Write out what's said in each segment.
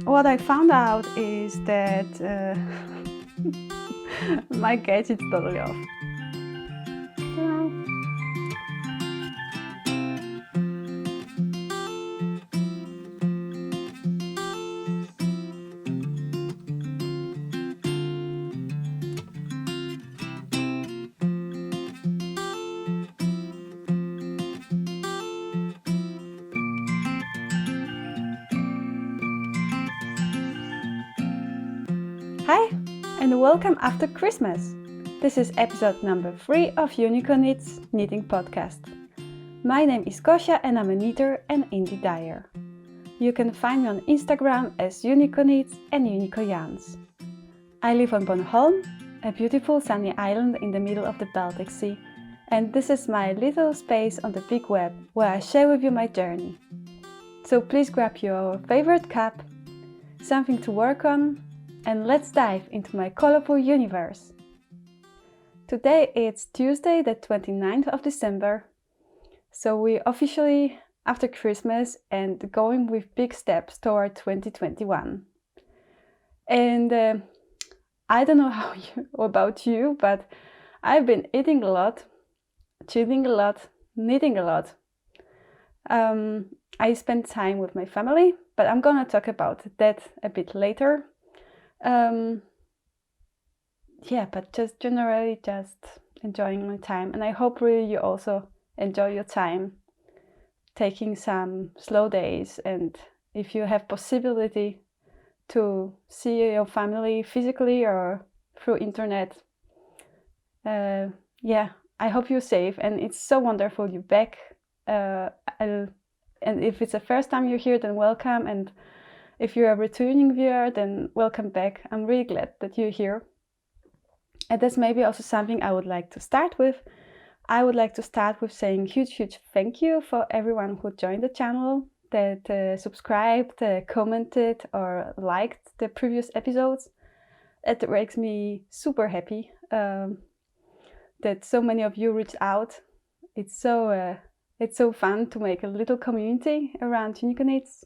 what I found out is that my gadget's totally off. Hi, and welcome after Christmas. This is episode number 3 of Uniko Knits knitting podcast. My name is Kosha and I'm a knitter and indie dyer. You can find me on Instagram as Uniko Knits and Uniko Yarns. I live on Bornholm, a beautiful sunny island in the middle of the Baltic Sea, and this is my little space on the big web where I share with you my journey. So please grab your favorite cup, something to work on, and let's dive into my colorful universe. Today it's Tuesday the 29th of December, so we're officially after Christmas and going with big steps toward 2021. And I don't know about you, but I've been eating a lot, chilling a lot, knitting a lot. I spend time with my family, but I'm gonna talk about that a bit later. But just generally just enjoying my time, and I hope really you also enjoy your time, taking some slow days, and if you have possibility to see your family physically or through internet, I hope you're safe, and it's so wonderful you're back. And if it's the first time you're here, then welcome, and if you're a returning viewer, then welcome back. I'm really glad that you're here. And that's maybe also something I would like to start with. I would like to start with saying huge thank you for everyone who joined the channel, that subscribed, commented or liked the previous episodes. It makes me super happy that so many of you reached out. It's so fun to make a little community around Uniko Knits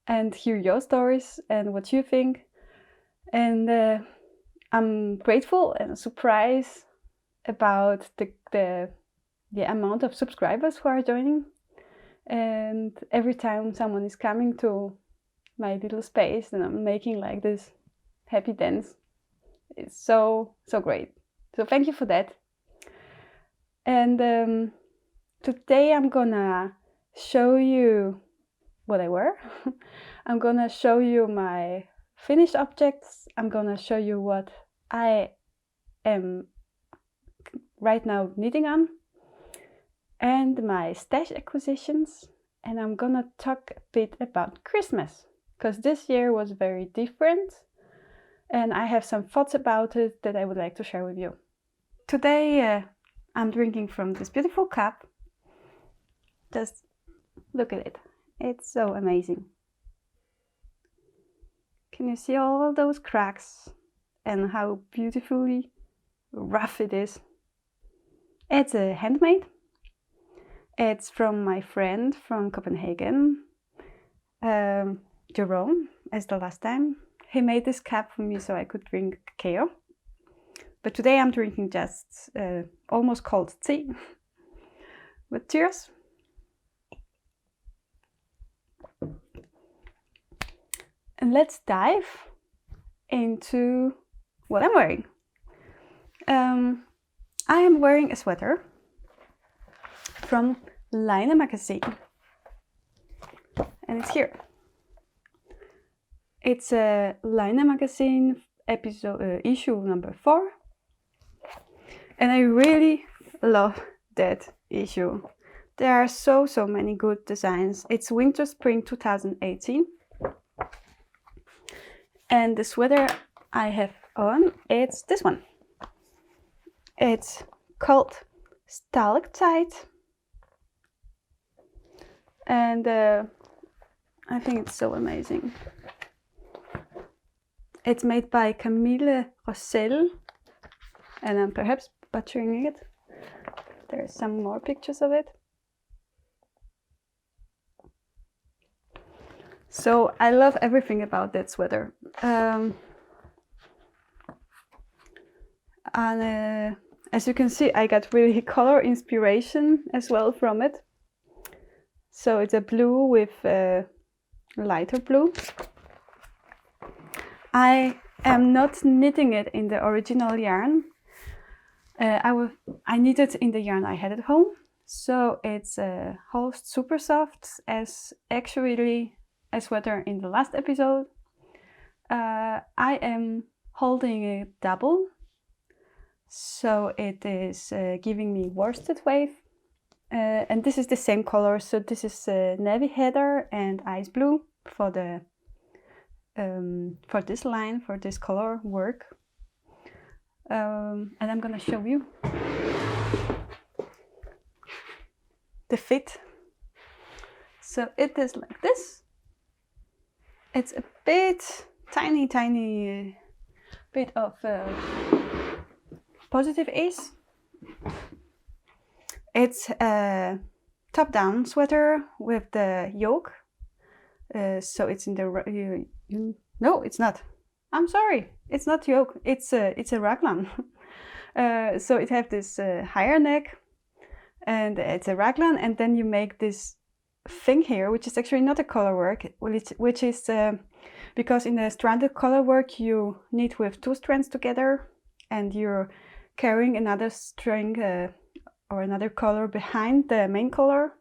and hear your stories and what you think. And I'm grateful and surprised about the amount of subscribers who are joining. And every time someone is coming to my little space and I'm making like this happy dance, it's so great. So thank you for that. And today I'm gonna show you what I wear. I'm gonna show you my finished objects. I'm gonna show you what I am right now knitting on and my stash acquisitions. And I'm gonna talk a bit about Christmas, because this year was very different and I have some thoughts about it that I would like to share with you. Today I'm drinking from this beautiful cup. Just look at it. It's so amazing. Can you see all of those cracks and how beautifully rough it is? It's a handmade. It's from my friend from Copenhagen, Dromme, as the last time. He made this cup for me so I could drink cacao. But today I'm drinking just almost cold tea. But cheers! And let's dive into what I'm wearing. I am wearing a sweater from Line magazine, and it's here. It's a Line magazine issue number 4, and I really love that issue. There are so many good designs. It's winter spring 2018. And the sweater I have on, it's this one. It's called Stalactite. And I think it's so amazing. It's made by Camille, Rosselle, and I'm perhaps butchering it. There's some more pictures of it. So I love everything about that sweater. And as you can see, I got really color inspiration as well from it. So it's a blue with lighter blue. I am not knitting it in the original yarn. I knit it in the yarn I had at home. So it's a holst supersoft, as actually a sweater in the last episode. I am holding it double, so it is giving me worsted wave, and this is the same color. So this is navy heather and ice blue for the for this line, for this color work, and I'm gonna show you the fit. So it is like this. It's a bit tiny bit of positive ace. It's a top-down sweater with the yoke. So it's in the no, it's not. I'm sorry, it's not yoke. It's a raglan. So it have this higher neck, and it's a raglan, and then you make this thing here, which is actually not a color work, which is because in a stranded color work you knit with 2 strands together, and you're carrying another string or another color behind the main color.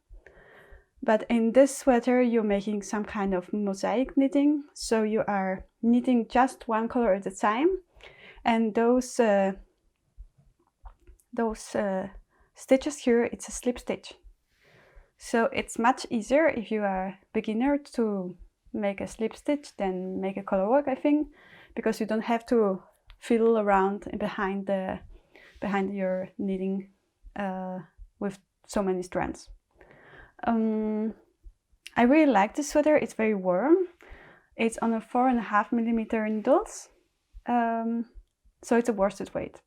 But in this sweater you're making some kind of mosaic knitting, so you are knitting just one color at a time, and those stitches here, it's a slip stitch. So it's much easier if you are a beginner to make a slip stitch than make a color work, I think, because you don't have to fiddle around behind your knitting with so many strands. I really like this sweater. It's very warm. It's on a 4.5mm needles, so it's a worsted weight.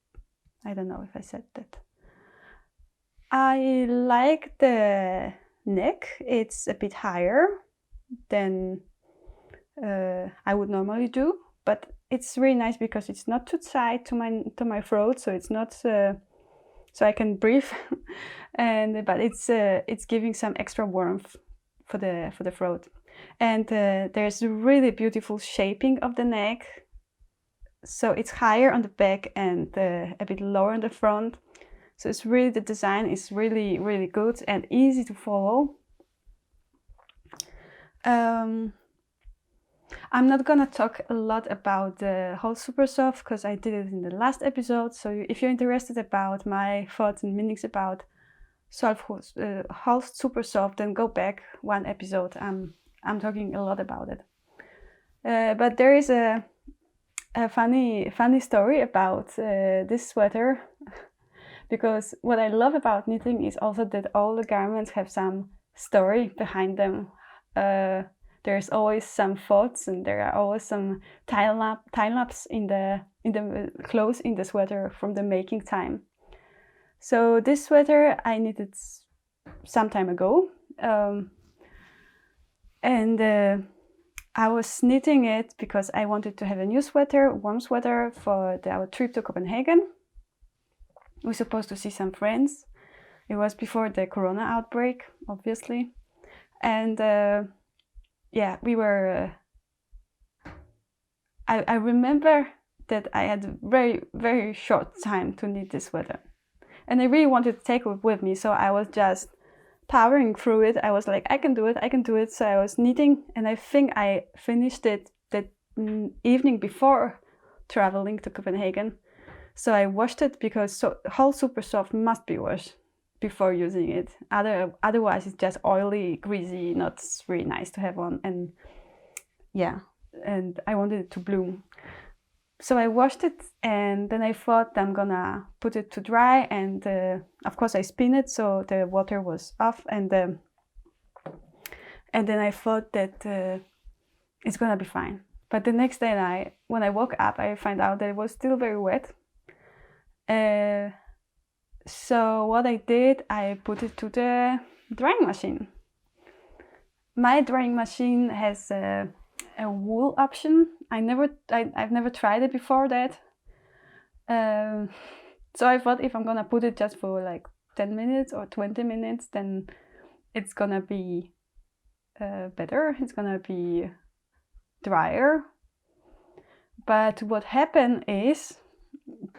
I don't know if I said that. I like the neck. It's a bit higher than I would normally do, but it's really nice because it's not too tight to my throat, so it's not so I can breathe, but it's giving some extra warmth for the throat. And there's a really beautiful shaping of the neck, so it's higher on the back and a bit lower on the front. So it's really, the design is really good and easy to follow. I'm not gonna talk a lot about the holst supersoft because I did it in the last episode. So if you're interested about my thoughts and meanings about holst supersoft, then go back one episode. I'm talking a lot about it. But there is a funny story about this sweater. Because what I love about knitting is also that all the garments have some story behind them. There's always some thoughts, and there are always some time lapse in the clothes in the sweater from the making time. So this sweater I knitted some time ago, and I was knitting it because I wanted to have a new sweater, warm sweater, for our trip to Copenhagen. We were supposed to see some friends. It was before the corona outbreak, obviously. And yeah, we were... I remember that I had a very short time to knit this sweater. And I really wanted to take it with me, so I was just powering through it. I was like, I can do it. So I was knitting, and I think I finished it that evening before traveling to Copenhagen. So I washed it because holst supersoft must be washed before using it. Otherwise it's just oily, greasy, not really nice to have on. And yeah, and I wanted it to bloom. So I washed it, and then I thought I'm gonna put it to dry, and of course I spin it so the water was off, and then I thought that it's gonna be fine. But the next day when I woke up, I found out that it was still very wet. So what I did, I put it to the drying machine, my drying machine has a wool option. I've never tried it before that. So I thought if I'm gonna put it just for like 10 minutes or 20 minutes, then it's gonna be better. It's gonna be drier. But what happened is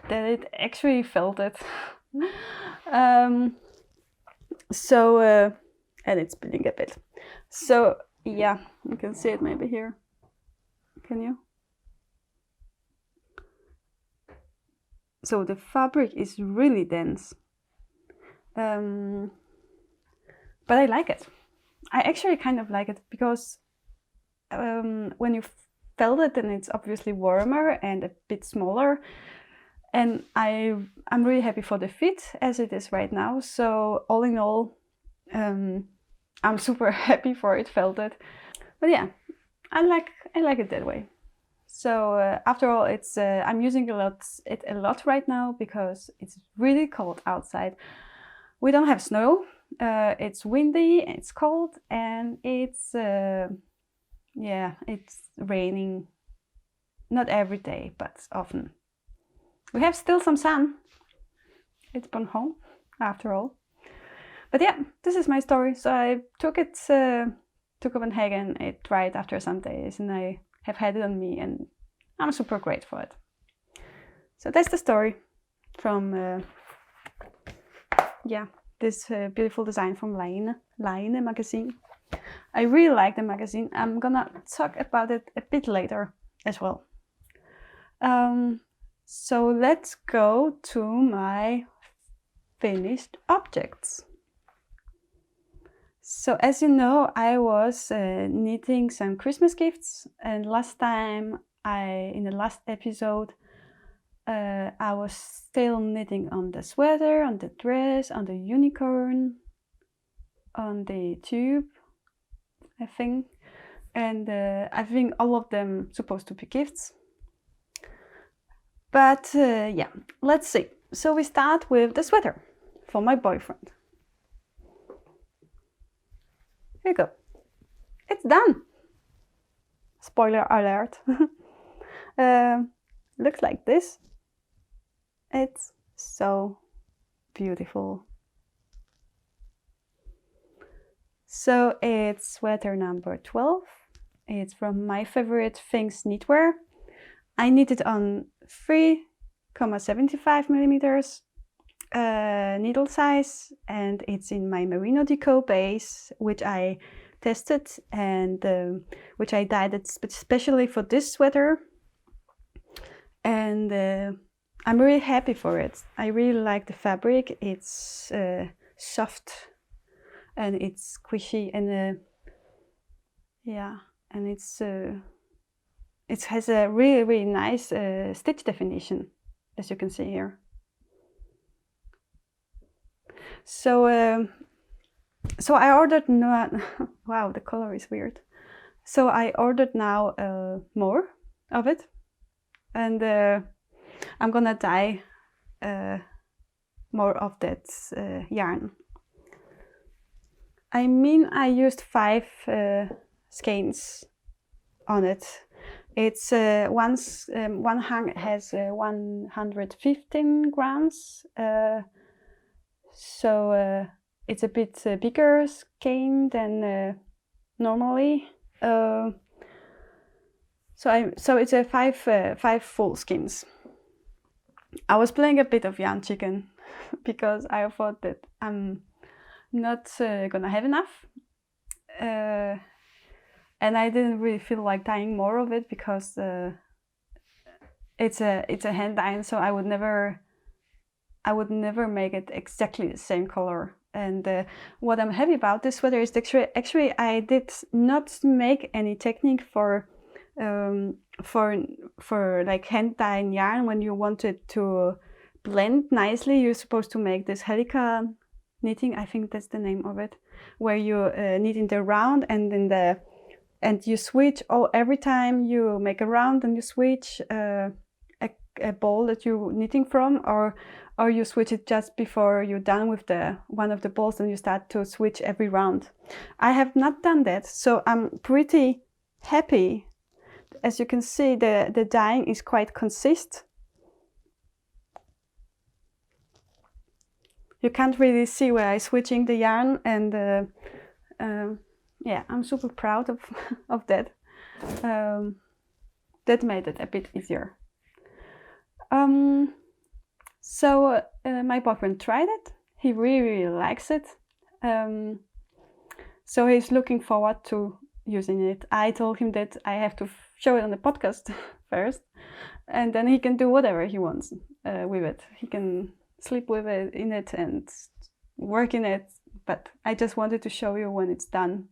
that it actually felted. And it's spilling a bit. So yeah, you can see it maybe here. Can you? So the fabric is really dense. But I like it. I actually kind of like it because when you felt it, then it's obviously warmer and a bit smaller. And I'm really happy for the fit as it is right now. So all in all, I'm super happy for it felted. But yeah, I like it that way. So after all, it's I'm using it a lot right now because it's really cold outside. We don't have snow. It's windy, it's cold, and it's raining. Not every day, but often. We have still some sun. It's been home after all. But yeah, this is my story. So I took it to Copenhagen. It dried after some days, and I have had it on me, and I'm super grateful for it. So that's the story from this beautiful design from Line magazine. I really like the magazine. I'm gonna talk about it a bit later as well. So let's go to my finished objects. So as you know, I was knitting some Christmas gifts, and last time in the last episode, I was still knitting on the sweater, on the dress, on the unicorn, on the tube, I think. And I think all of them supposed to be gifts. But yeah, let's see. So we start with the sweater for my boyfriend. Here you go. It's done. Spoiler alert. Looks like this. It's so beautiful. So it's sweater number 12. It's from my Favourite Things Knitwear. I knitted on 3,75 millimeters needle size, and it's in my Merino Deco base, which I tested and which I dyed it specially for this sweater. And I'm really happy for it. I really like the fabric. It's soft and it's squishy, and and it has a really nice stitch definition, as you can see here. So I ordered wow, the color is weird. So I ordered now more of it, and I'm gonna dye more of that yarn. I mean, I used 5 skeins on it. It's one hang has 115 grams, so it's a bit bigger skein than normally. So it's a 5 full skeins. I was playing a bit of yarn chicken because I thought that I'm not gonna have enough. And I didn't really feel like dyeing more of it because it's a hand dye, so I would never make it exactly the same color. And what I'm happy about this sweater is actually I did not make any technique for like hand dyeing yarn. When you want it to blend nicely, you're supposed to make this helica knitting. I think that's the name of it, where you knit in the round and you switch every time you make a round, and you switch a ball that you're knitting from, or or you switch it just before you're done with the one of the balls and you start to switch every round. I have not done that, so I'm pretty happy. As you can see, the dyeing is quite consistent. You can't really see where I'm switching the yarn, and yeah, I'm super proud of that. That made it a bit easier. So my boyfriend tried it. He really likes it. So he's looking forward to using it. I told him that I have to show it on the podcast first, and then he can do whatever he wants with it. He can sleep with it in it and work in it, but I just wanted to show you when it's done.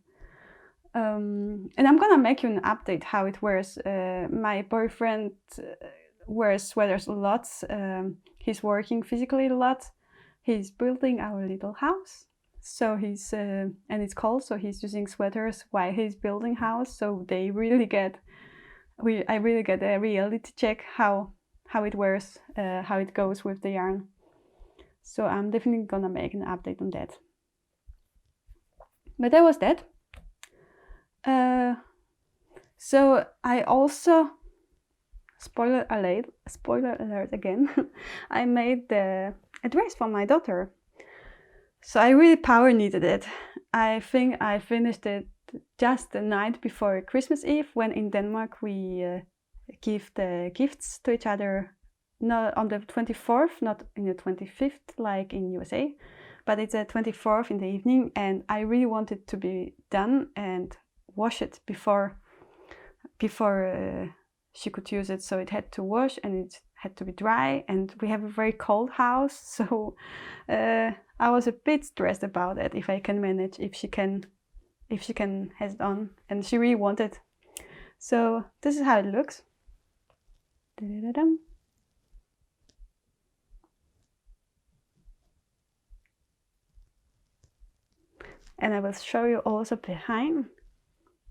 And I'm gonna make you an update how it wears. My boyfriend wears sweaters a lot. He's working physically a lot. He's building our little house, so he's and it's cold, so he's using sweaters while he's building house. So they really get I really get a reality check how it wears, how it goes with the yarn. So I'm definitely gonna make an update on that. But that was that. So I also, spoiler alert again, I made a dress for my daughter. So I really power knitted it. I think I finished it just the night before Christmas Eve, when in Denmark we give the gifts to each other, not on the 24th, not in the 25th like in USA, but it's the 24th in the evening, and I really wanted to be done and wash it before she could use it. So it had to wash and it had to be dry, and we have a very cold house, so I was a bit stressed about it, if I can manage, if she can has it on, and she really wanted. So this is how it looks. Da-da-da-dum. And I will show you also behind,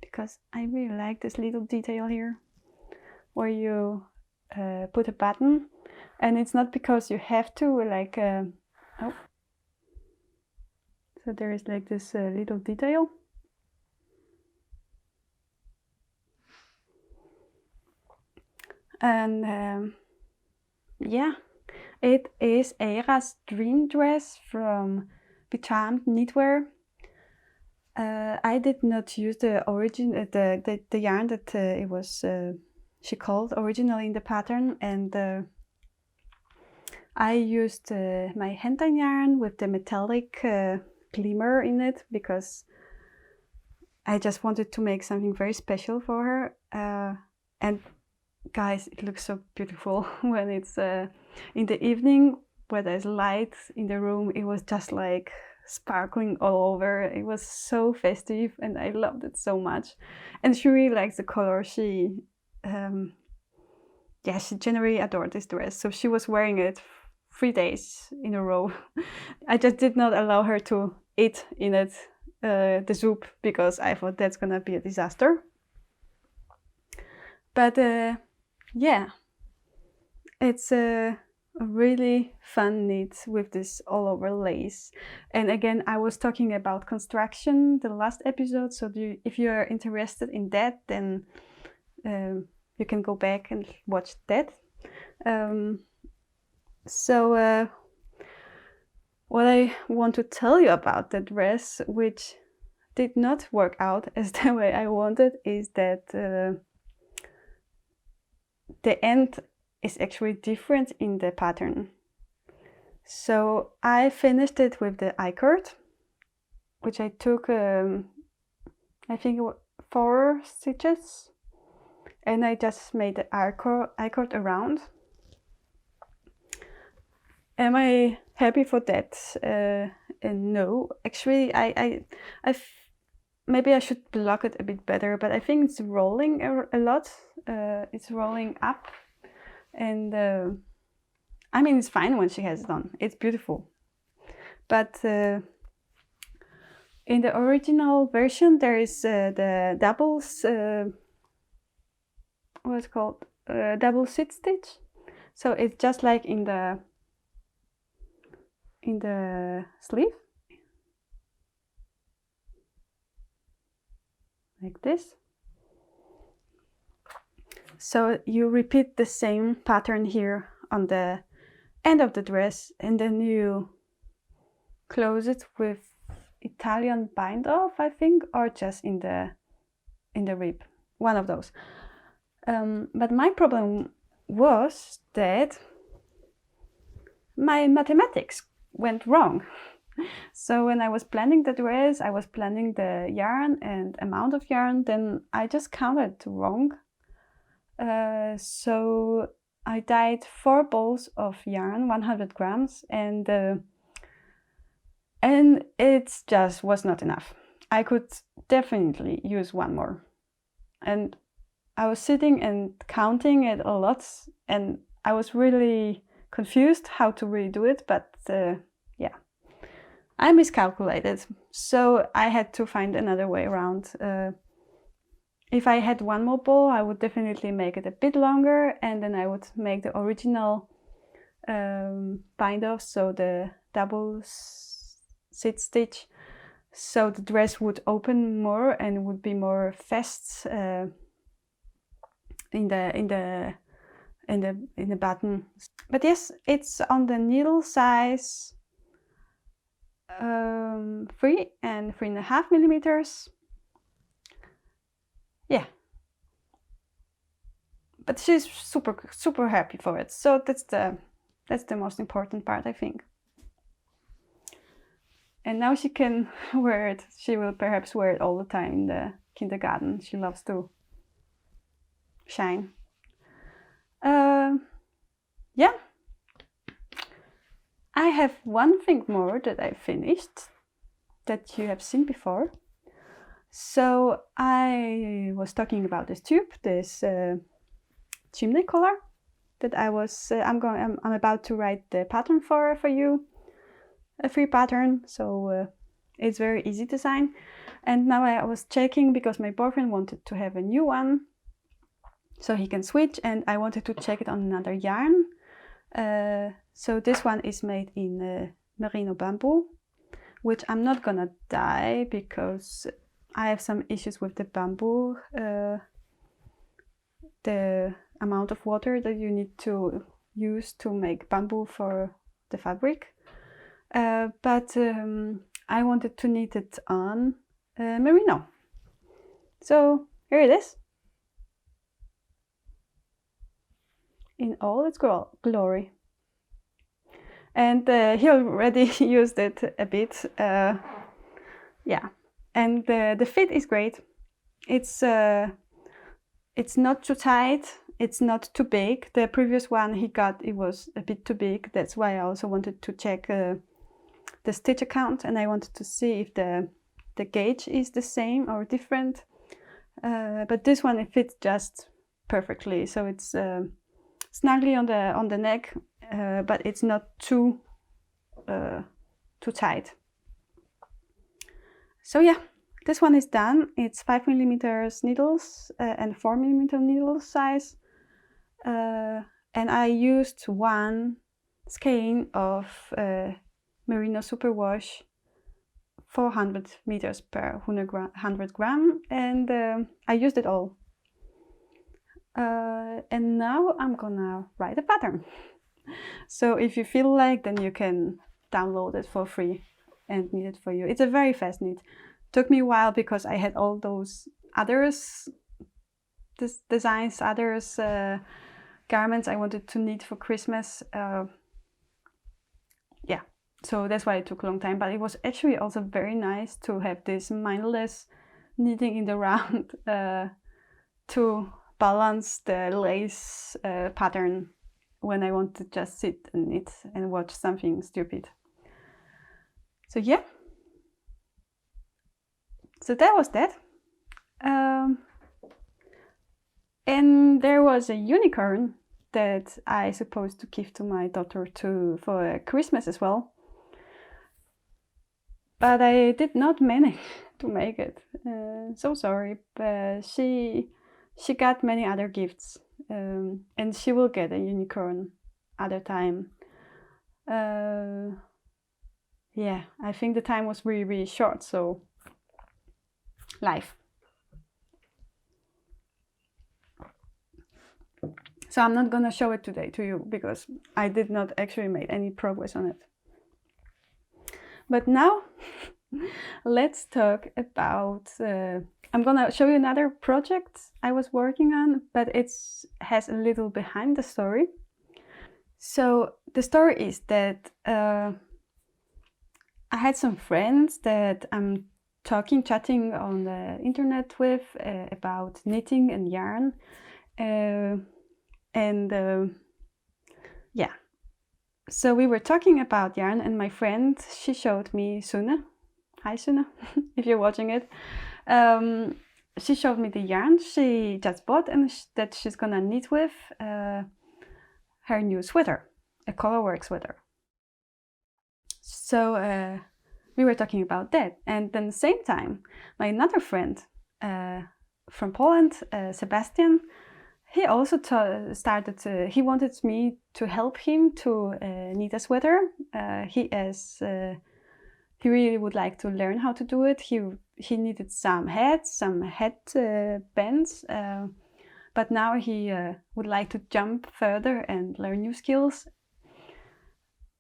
because I really like this little detail here where you put a button, and it's not because you have to, like oh, so there is like this little detail, and yeah, it is Eiras dream dress from Becharmed Knitwear. I did not use the origin, the yarn that it was she called originally in the pattern, and I used my hand-dyed yarn with the metallic glimmer in it, because I just wanted to make something very special for her. And guys, it looks so beautiful when it's in the evening, where there's light in the room. It was just like sparkling all over. It was so festive, and I loved it so much. And she really likes the color. She generally adored this dress, so she was wearing it 3 days in a row. I just did not allow her to eat in it the soup, because I thought that's gonna be a disaster. But yeah, it's a really fun knit with this all over lace. And again, I was talking about construction the last episode, so if you are interested in that, then you can go back and watch that. So what I want to tell you about the dress, which did not work out as the way I wanted, is that the end is actually different in the pattern. So I finished it with the I-cord, which I took I think 4 stitches, and I just made the I-cord around. Am I happy for that? No, actually maybe I should block it a bit better, but I think it's rolling a lot. It's rolling up, and I mean, it's fine when she has it on. It's beautiful. But in the original version, there is the doubles, what's it called? Double sit stitch. So it's just like in the in the sleeve, like this. So you repeat the same pattern here on the end of the dress, and then you close it with Italian bind off, I think, or just in the rib, one of those. But my problem was that my mathematics went wrong. So when I was planning the dress, I was planning the yarn and amount of yarn, then I just counted wrong. So I dyed 4 balls of yarn, 100 grams, and it just was not enough. I could definitely use one more. And I was sitting and counting it a lot, and I was really confused how to redo it, but yeah, I miscalculated. So I had to find another way around. If I had one more ball, I would definitely make it a bit longer, and then I would make the original bind off, so the double sit stitch, so the dress would open more and would be more fast in the button. But yes, it's on the needle size 3 and 3.5 millimeters. Yeah, but she's super happy for it, so that's the most important part, I think. And now she can wear it. She will perhaps wear it all the time in the kindergarten. She loves to shine. Yeah, I have one thing more that I finished that you have seen before. So I was talking about this tube, this chimney collar that I'm about to write the pattern for you, a free pattern. So it's very easy to design. And now I was checking because my boyfriend wanted to have a new one, so he can switch, and I wanted to check it on another yarn. So this one is made in merino bamboo, which I'm not gonna dye because I have some issues with the bamboo, the amount of water that you need to use to make bamboo for the fabric. But I wanted to knit it on merino. So here it is, in all its glory. And he already used it a bit. Yeah, and the fit is great. It's not too tight, it's not too big. The previous one he got, it was a bit too big. That's why I also wanted to check the stitch count, and I wanted to see if the gauge is the same or different. But this one, it fits just perfectly. So it's snugly on the neck, but it's not too tight. So yeah, this one is done. It's 5 millimeters needles and 4 millimeter needle size, and I used one skein of merino superwash, 400 meters per 100 gram, and I used it all. And now I'm gonna write a pattern. So if you feel like, then you can download it for free and knit it for you. It's a very fast knit. Took me a while because I had all those others designs, others garments I wanted to knit for Christmas. Yeah, so that's why it took a long time. But it was actually also very nice to have this mindless knitting in the round to balance the lace pattern when I want to just sit and knit and watch something stupid. So yeah, so that was that. And there was a unicorn that I supposed to give to my daughter for Christmas as well, but I did not manage to make it. So sorry, but she got many other gifts, and she will get a unicorn other time. yeah, I think the time was really, really short, so life. So I'm not gonna show it today to you because I did not actually make any progress on it. But now let's talk about, I'm gonna show you another project I was working on, but it has a little behind the story. So the story is that I had some friends that I'm chatting on the internet with about knitting and yarn. Yeah, so we were talking about yarn, and my friend, she showed me Sune. Hi Sune, if you're watching it. She showed me the yarn she just bought and that she's gonna knit with her new sweater, a colorwork sweater. So we were talking about that, and then at the same time, my another friend from Poland, Sebastian, he also started. He wanted me to help him to knit a sweater. He really would like to learn how to do it. He needed some head bands, but now he would like to jump further and learn new skills.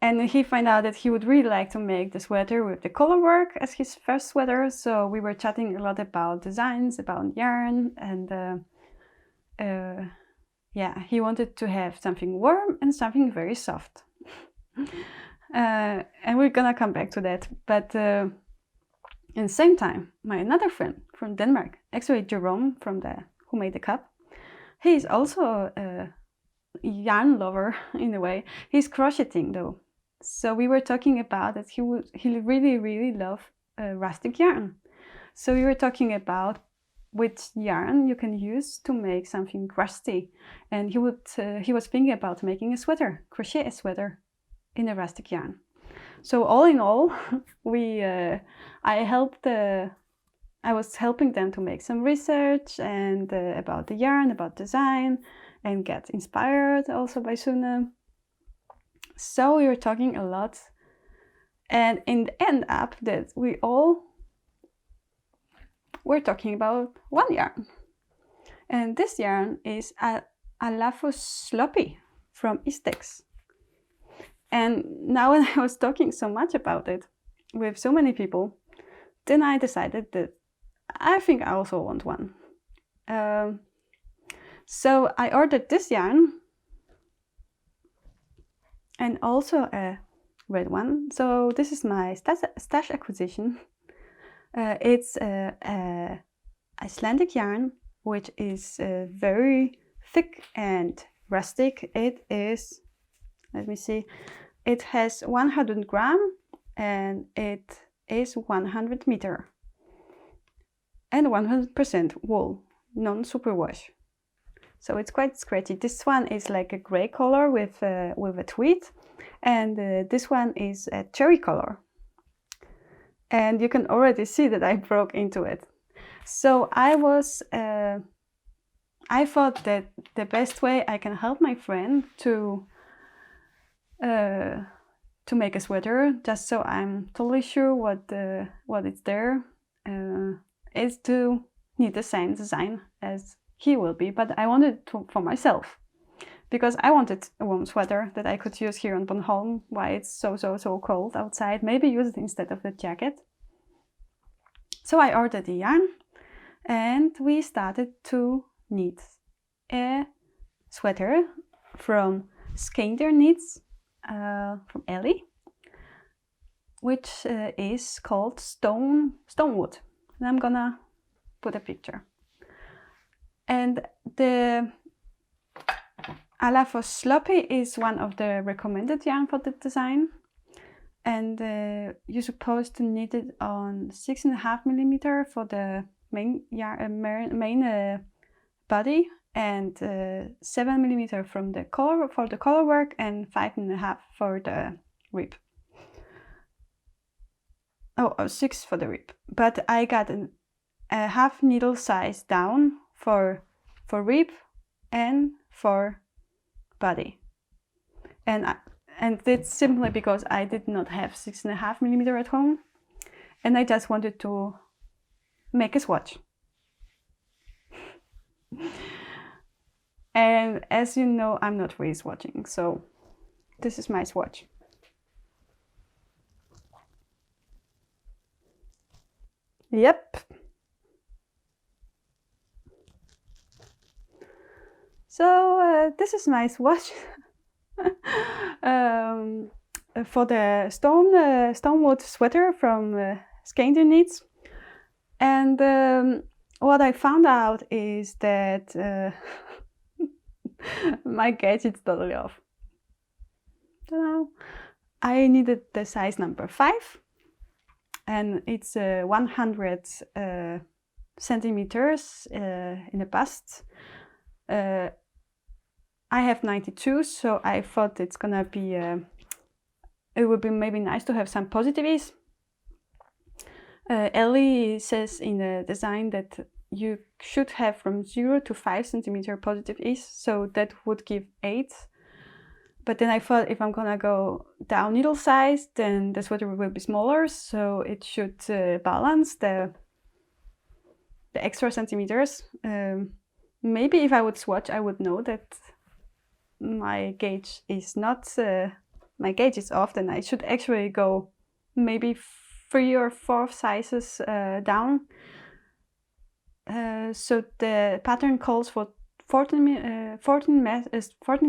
And he found out that he would really like to make the sweater with the color work as his first sweater. So we were chatting a lot about designs, about yarn, and yeah, he wanted to have something warm and something very soft. And we're gonna come back to that. But at the same time, my another friend from Denmark, actually Dromme who made the cup, he's also a yarn lover in a way. He's crocheting though. So we were talking about that he really, really love rustic yarn. So we were talking about which yarn you can use to make something rusty, and he was thinking about making a sweater, crochet a sweater in a rustic yarn. So all in all, I was helping them to make some research and about the yarn, about design, and get inspired also by Sune. So we were talking a lot, and in the end up that we all were talking about one yarn. And this yarn is Alafosslopi from Istex. And now when I was talking so much about it with so many people, then I decided that I think I also want one. So I ordered this yarn and also a red one. So this is my stash acquisition. It's a Icelandic yarn, which is very thick and rustic. It is, let me see, it has 100 gram and it is 100 meter and 100% wool, non-superwash. So it's quite scratchy. This one is like a gray color with a tweed, and this one is a cherry color. And you can already see that I broke into it. So I thought that the best way I can help my friend to make a sweater, just so I'm totally sure what is there, is to knit the same design as he will be. But I wanted to for myself, because I wanted a warm sweater that I could use here on Bornholm while it's so cold outside. Maybe use it instead of the jacket. So I ordered the yarn and we started to knit a sweater from Skeindeer knits from Ellie, which is called Stonewood. And I'm gonna put a picture. And the Alafosslopi is one of the recommended yarn for the design. And you're supposed to knit it on 6.5 millimeter for the main body, and 7 millimeter from the color for the color work, and 5.5 for the rib. Oh, 6 for the rib. But I got a half needle size down for rib and for body. And and it's simply because I did not have 6.5mm at home, and I just wanted to make a swatch. And as you know, I'm not really swatching, so this is my swatch. Yep. So this is my swatch for the Stonewood sweater from Skeindeer Knits. And what I found out is that my gauge is totally off. So I needed the size number 5, and it's 100 centimeters in the bust. I have 92, so I thought it's gonna be, it would be maybe nice to have some positive ease. Ellie says in the design that you should have from 0 to 5 centimeter positive ease, so that would give 8. But then I thought if I'm gonna go down needle size, then the sweater will be smaller, so it should balance the extra centimeters. Maybe if I would swatch, I would know that my gauge is not, my gauge is off, then I should actually go maybe 3 or 4 sizes down. So the pattern calls for 14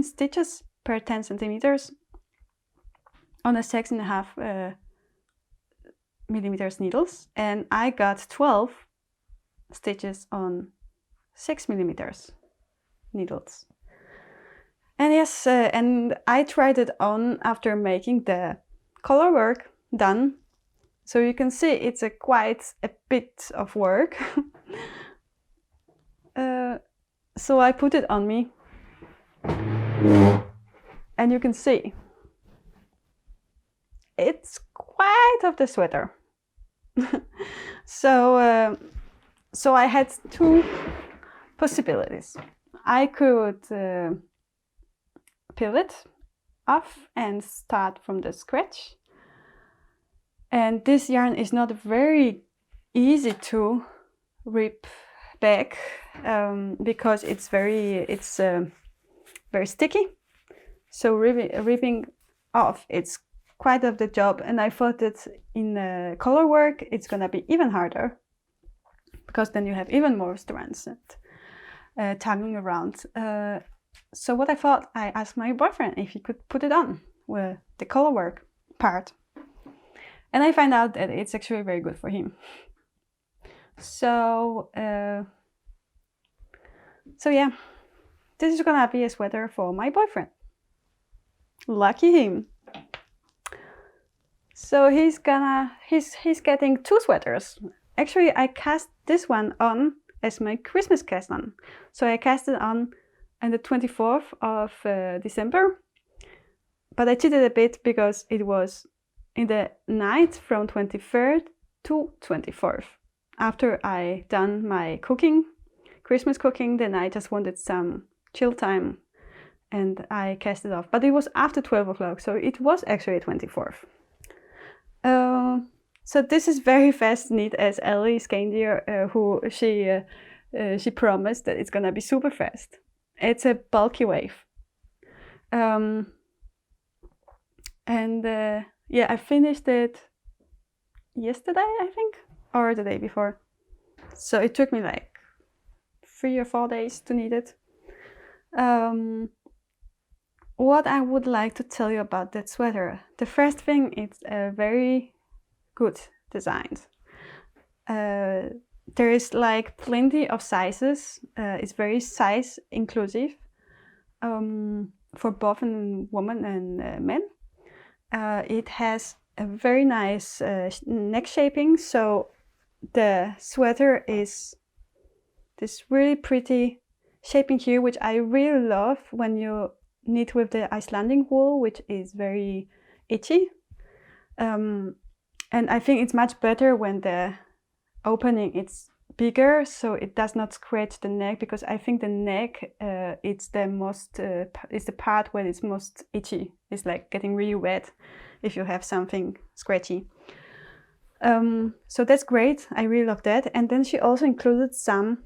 stitches per 10 centimeters on a 6.5 millimeters needles, and I got 12 stitches on 6 millimeters needles. And yes, and I tried it on after making the color work done. So you can see it's quite a bit of work. So I put it on me, and you can see it's quite of the sweater. So I had 2 possibilities. I could peel it off and start from the scratch. And this yarn is not very easy to rip back because it's very sticky. So ripping off, it's quite of the job. And I thought that in color work, it's gonna be even harder, because then you have even more strands and tugging around. So what I thought, I asked my boyfriend if he could put it on with the color work part. And I find out that it's actually very good for him. So yeah, this is gonna be a sweater for my boyfriend. Lucky him. So he's getting 2 sweaters. Actually, I cast this one on as my Christmas cast on. So I cast it on the 24th of December. But I cheated a bit because it was in the night from 23rd to 24th. After I done my cooking, Christmas cooking, then I just wanted some chill time and I cast it off. But it was after 12 o'clock, so it was actually 24th. So this is very fast knit, as Ellie Skeindeer, who she promised that it's gonna be super fast. It's a bulky wave. Yeah, I finished it yesterday, I think, or the day before. So it took me like 3 or 4 days to knit it. What I would like to tell you about that sweater. The first thing, it's a very good design. There is like plenty of sizes. It's very size inclusive for both women and men. It has a very nice neck shaping, so the sweater is this really pretty shaping here, which I really love when you knit with the Icelandic wool, which is very itchy. And I think it's much better when the opening it's bigger so it does not scratch the neck, because I think the neck it's the most is the part where it's most itchy. It's like getting really wet if you have something scratchy. So that's great. I really love that. And then she also included some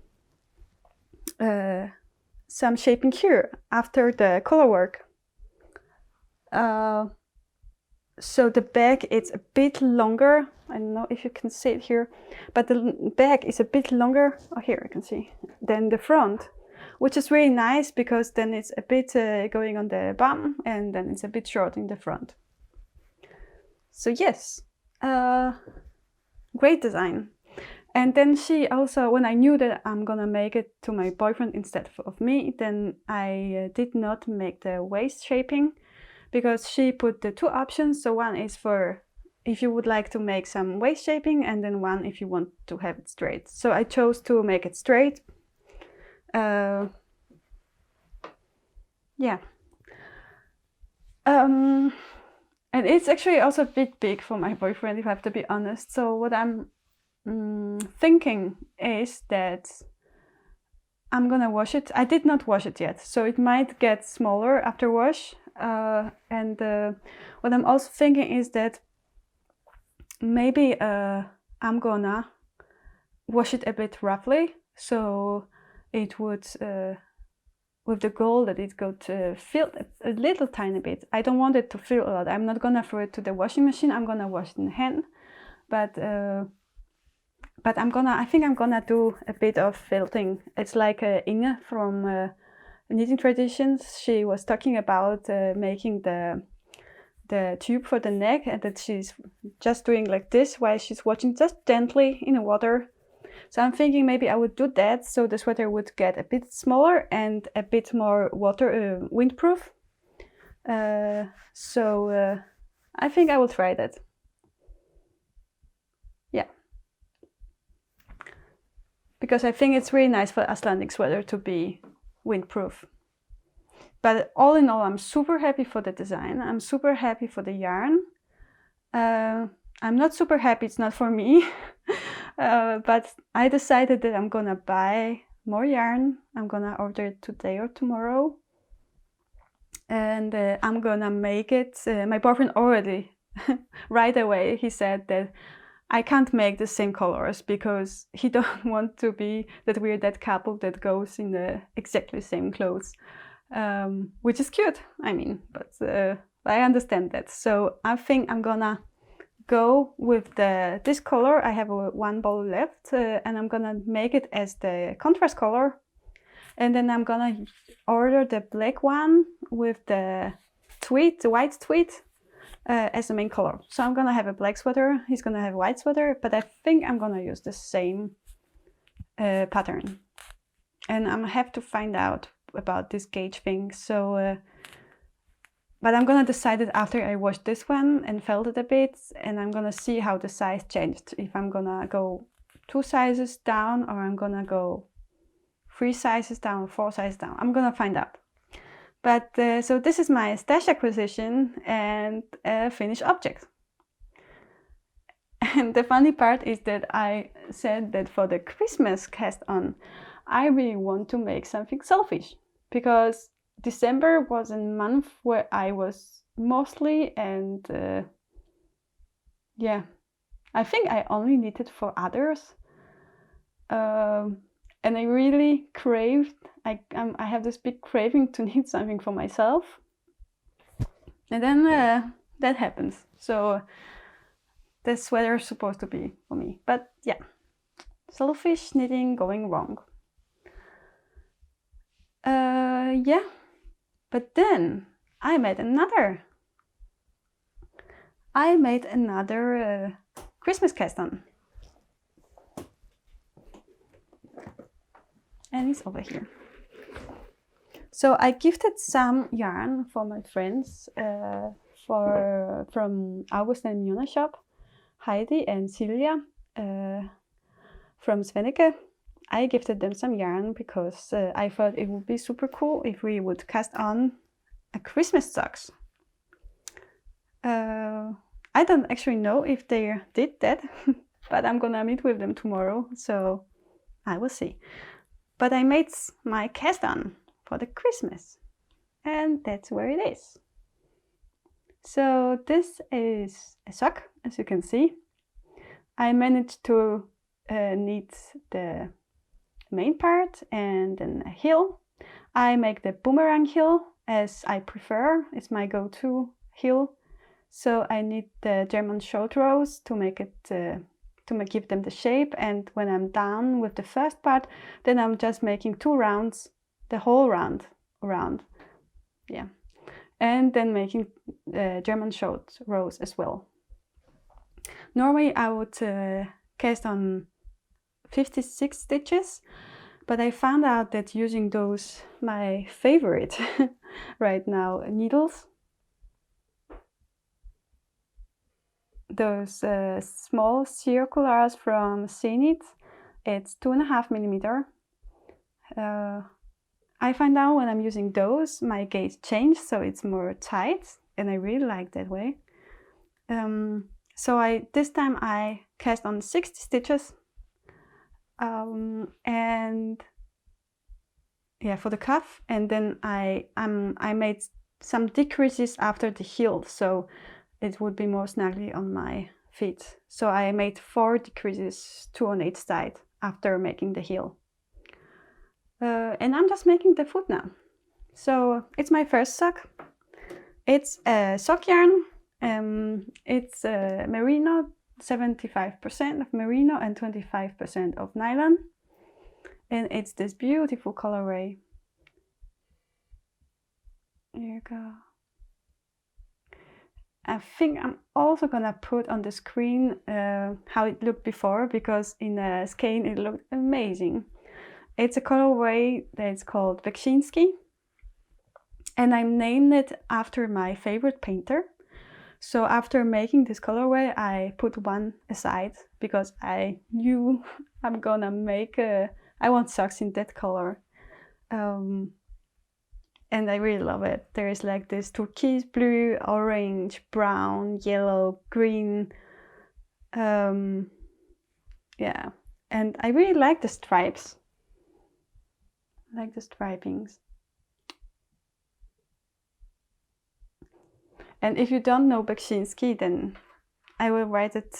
shaping here after the color work. So the back, it's a bit longer. I don't know if you can see it here, but the back is a bit longer. Oh, here you can see, than the front, which is really nice because then it's a bit going on the bum and then it's a bit short in the front. So yes, great design. And then she also, when I knew that I'm gonna make it to my boyfriend instead of me, then I did not make the waist shaping, because she put the two options. So one is for if you would like to make some waist shaping, and then one if you want to have it straight. So I chose to make it straight. Yeah. And it's actually also a bit big for my boyfriend, if I have to be honest. So what I'm thinking is that I'm gonna wash it. I did not wash it yet, so it might get smaller after wash. And what I'm also thinking is that maybe I'm gonna wash it a bit roughly, so it would, with the goal that it could fill a little tiny bit. I don't want it to fill a lot. I'm not gonna throw it to the washing machine. I'm gonna wash it in hand, but I think I'm gonna do a bit of felting. It's like Inge from Knitting Traditions. She was talking about making the tube for the neck, and that she's just doing like this while she's washing just gently in the water. So I'm thinking maybe I would do that, so the sweater would get a bit smaller and a bit more water windproof. So I think I will try that. Yeah, because I think it's really nice for Icelandic sweater to be windproof. But all in all, I'm super happy for the design. I'm super happy for the yarn. I'm not super happy it's not for me, but I decided that I'm gonna buy more yarn. I'm gonna order it today or tomorrow, and I'm gonna make it. My boyfriend already right away he said that I can't make the same colors because he don't want to be that we're that couple that goes in the exactly same clothes, which is cute. I mean, but I understand that. So I think I'm gonna go with this color. I have one ball left, and I'm gonna make it as the contrast color, and then I'm gonna order the black one with the tweed, the white tweed, as the main color. So I'm gonna have a black sweater, he's gonna have a white sweater, but I think I'm gonna use the same pattern, and I have to find out about this gauge thing. So but I'm gonna decide it after I wash this one and felt it a bit, and I'm gonna see how the size changed. If I'm gonna go 2 sizes down, or I'm gonna go 3 sizes down, 4 sizes down. I'm gonna find out. But so this is my stash acquisition and a finished object. And the funny part is that I said that for the Christmas cast on, I really want to make something selfish, because December was a month where I was mostly, and yeah, I think I only knitted for others, and I really craved. I have this big craving to knit something for myself, and then that happens. So the sweater is supposed to be for me, but yeah, selfish knitting going wrong. Yeah. But then I made another Christmas cast on, and it's over here. So I gifted some yarn for my friends from August and Mjuna shop, Heidi and Silja from Svenike. I gifted them some yarn because I thought it would be super cool if we would cast on a Christmas socks. I don't actually know if they did that, but I'm gonna meet with them tomorrow, so I will see. But I made my cast on for the Christmas, and that's where it is. So this is a sock, as you can see. I managed to knit the main part and then a heel. I make the boomerang heel as I prefer. It's my go-to heel. So I knit the German short rows to make it give them the shape, and when I'm done with the first part, then I'm just making 2 rounds, the whole round around, yeah, and then making German short rows as well. Normally I would cast on 56 stitches, but I found out that using those, my favorite right now, needles, those small circulars from Zenit, it's 2.5 millimeter. I find out when I'm using those, my gauge changes, so it's more tight, and I really like that way. So this time I cast on 60 stitches, and yeah, for the cuff, and then I made some decreases after the heel, so it would be more snugly on my feet. So I made 4 decreases, 2 on each side after making the heel. And I'm just making the foot now. So it's my first sock. It's a sock yarn. It's merino, 75% of merino and 25% of nylon. And it's this beautiful colorway. Here you go. I think I'm also gonna put on the screen how it looked before, because in Skein it looked amazing. It's a colorway that's called Becharmed, and I named it after my favorite painter. So after making this colorway, I put one aside because I knew I'm gonna make I want socks in that color. And I really love it. There is like this turquoise blue, orange, brown, yellow, green. Yeah, and I really like the stripes. I like the stripings. And if you don't know Becharmed, then I will write it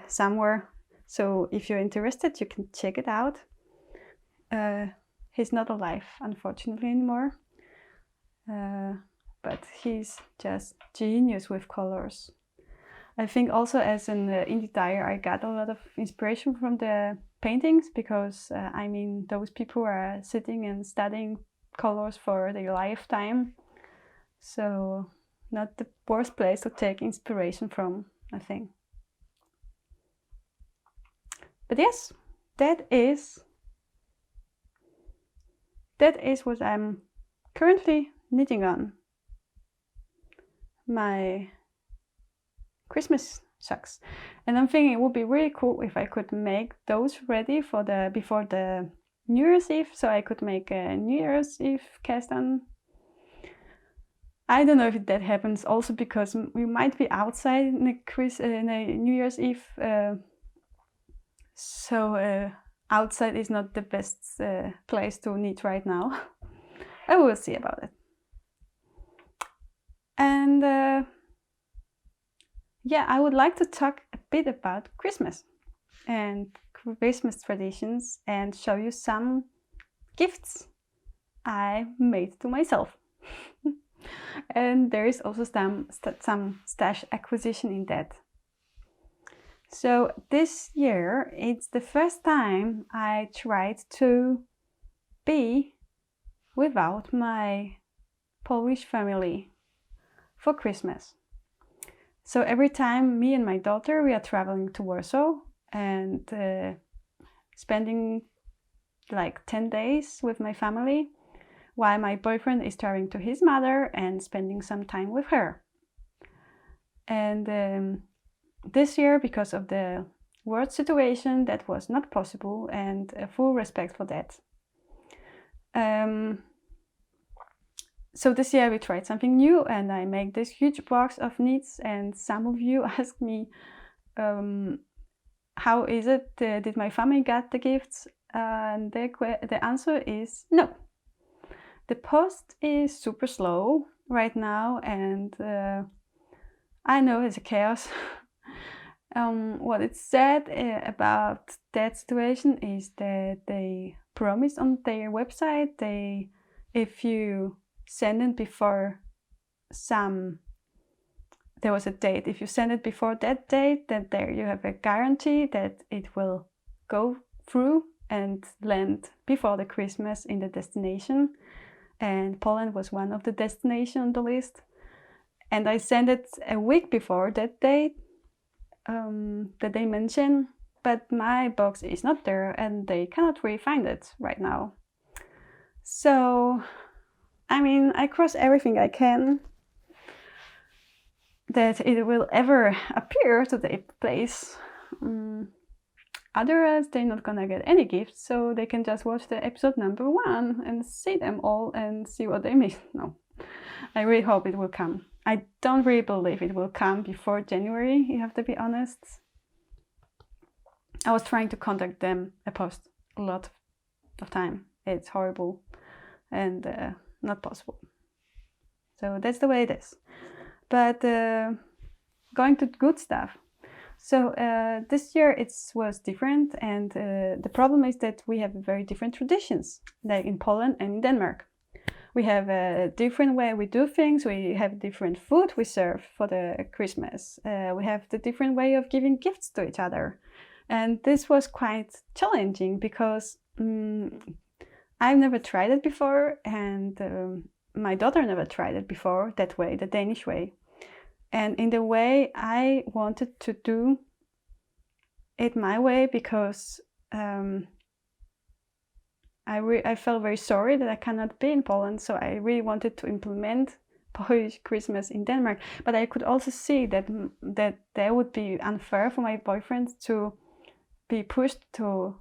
somewhere. So if you're interested, you can check it out. He's not alive, unfortunately, anymore. But he's just genius with colors. I think also as an indie dyer, I got a lot of inspiration from the paintings, because I mean, those people are sitting and studying colors for their lifetime. So not the worst place to take inspiration from, I think. But yes, that is what I'm currently knitting on. My Christmas socks. And I'm thinking it would be really cool if I could make those ready for before the New Year's Eve, so I could make a New Year's Eve cast on. I don't know if that happens, also because we might be outside in a New Year's Eve, so outside is not the best place to knit right now. I will see about it. And yeah, I would like to talk a bit about Christmas and Christmas traditions and show you some gifts I made to myself. And there is also some stash acquisition in that. So this year, it's the first time I tried to be without my Polish family for Christmas. So every time me and my daughter, we are traveling to Warsaw and spending like 10 days with my family, while my boyfriend is traveling to his mother and spending some time with her. And this year, because of the world situation, that was not possible, and full respect for that. So this year we tried something new, and I made this huge box of knits, and some of you asked me, how is it? Did my family get the gifts? And the answer is no. The post is super slow right now, and I know it's a chaos. What it said about that situation is that they promised on their website if you send it before there was a date. If you send it before that date, then there you have a guarantee that it will go through and land before the Christmas in the destination. And Poland was one of the destinations on the list. And I sent it a week before that date that they mentioned, but my box is not there and they cannot really find it right now. So, I mean, I cross everything I can that it will ever appear to the place. Otherwise, they're not gonna get any gifts, so they can just watch the episode number 1 and see them all and see what they miss. No, I really hope it will come. I don't really believe it will come before January, you have to be honest. I was trying to contact them post a lot of time. It's horrible and not possible. So that's the way it is. But going to good stuff. So this year it was different, and the problem is that we have very different traditions, like in Poland and in Denmark. We have a different way we do things, we have different food we serve for the Christmas, we have the different way of giving gifts to each other. And this was quite challenging because I've never tried it before, and my daughter never tried it before that way, the Danish way. And in the way I wanted to do it my way, because I felt very sorry that I cannot be in Poland, so I really wanted to implement Polish Christmas in Denmark. But I could also see that that would be unfair for my boyfriend to be pushed to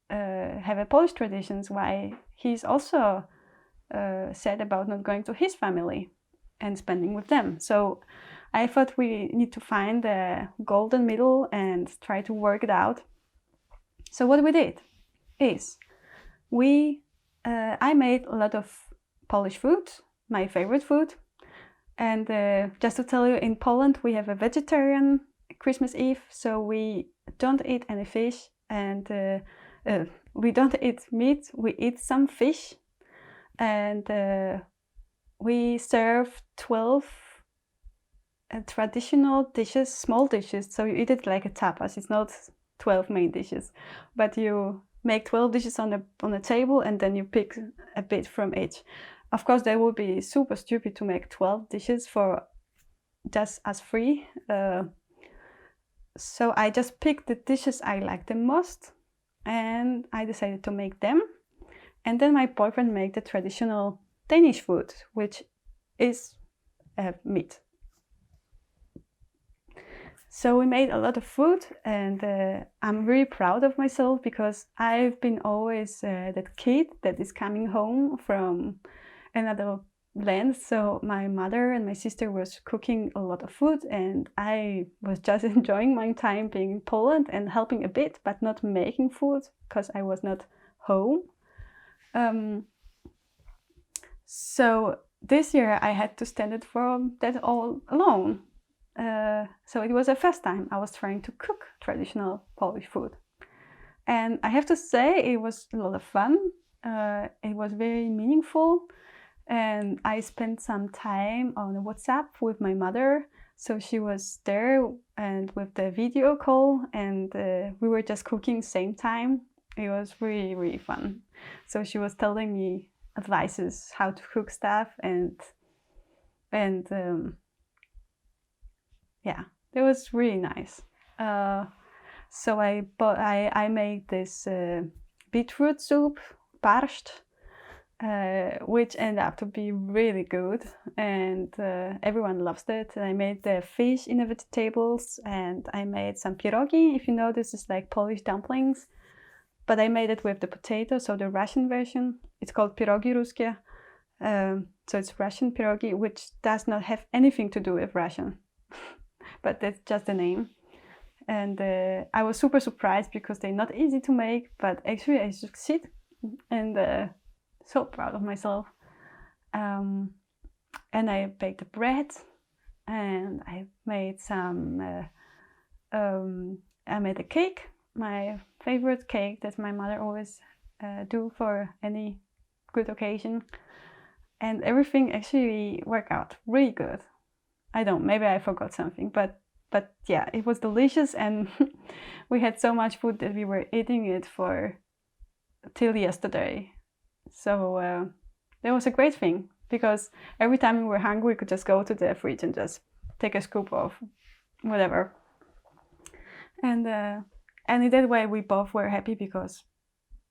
have a Polish traditions, while he's also sad about not going to his family and spending with them. So I thought we need to find the golden middle and try to work it out. So what we did is I made a lot of Polish food, my favorite food. And just to tell you, in Poland we have a vegetarian Christmas Eve, so we don't eat any fish, and we don't eat meat, we eat some fish. And we serve 12 traditional dishes, small dishes, so you eat it like a tapas. It's not 12 main dishes, but you make 12 dishes on a table, and then you pick a bit from each. Of course, that would be super stupid to make 12 dishes for just us three. So I just picked the dishes I like the most, and I decided to make them. And then my boyfriend made the traditional Danish food, which is meat. So we made a lot of food, and I'm really proud of myself, because I've been always that kid that is coming home from another land. So my mother and my sister was cooking a lot of food, and I was just enjoying my time being in Poland and helping a bit, but not making food because I was not home. So this year I had to stand it for that all alone. So it was the first time I was trying to cook traditional Polish food. And I have to say it was a lot of fun. It was very meaningful. And I spent some time on WhatsApp with my mother. So she was there and with the video call, and we were just cooking same time. It was really, really fun. So she was telling me advices how to cook stuff, and yeah, it was really nice. So I made this beetroot soup, borscht, which ended up to be really good, and everyone loves it. And I made the fish in the vegetables, and I made some pierogi. If you know, this is like Polish dumplings, but I made it with the potato, so the Russian version. It's called pierogi ruskie. So it's Russian pierogi, which does not have anything to do with Russian, but that's just the name. and I was super surprised because they're not easy to make, but actually I succeed, and so proud of myself. And I baked the bread, and I made some. I made a cake, my favorite cake that my mother always do for any good occasion, and everything actually worked out really good. I don't, maybe I forgot something, but yeah, it was delicious, and we had so much food that we were eating it for till yesterday. So that was a great thing, because every time we were hungry, we could just go to the fridge and just take a scoop of whatever. And in that way, we both were happy because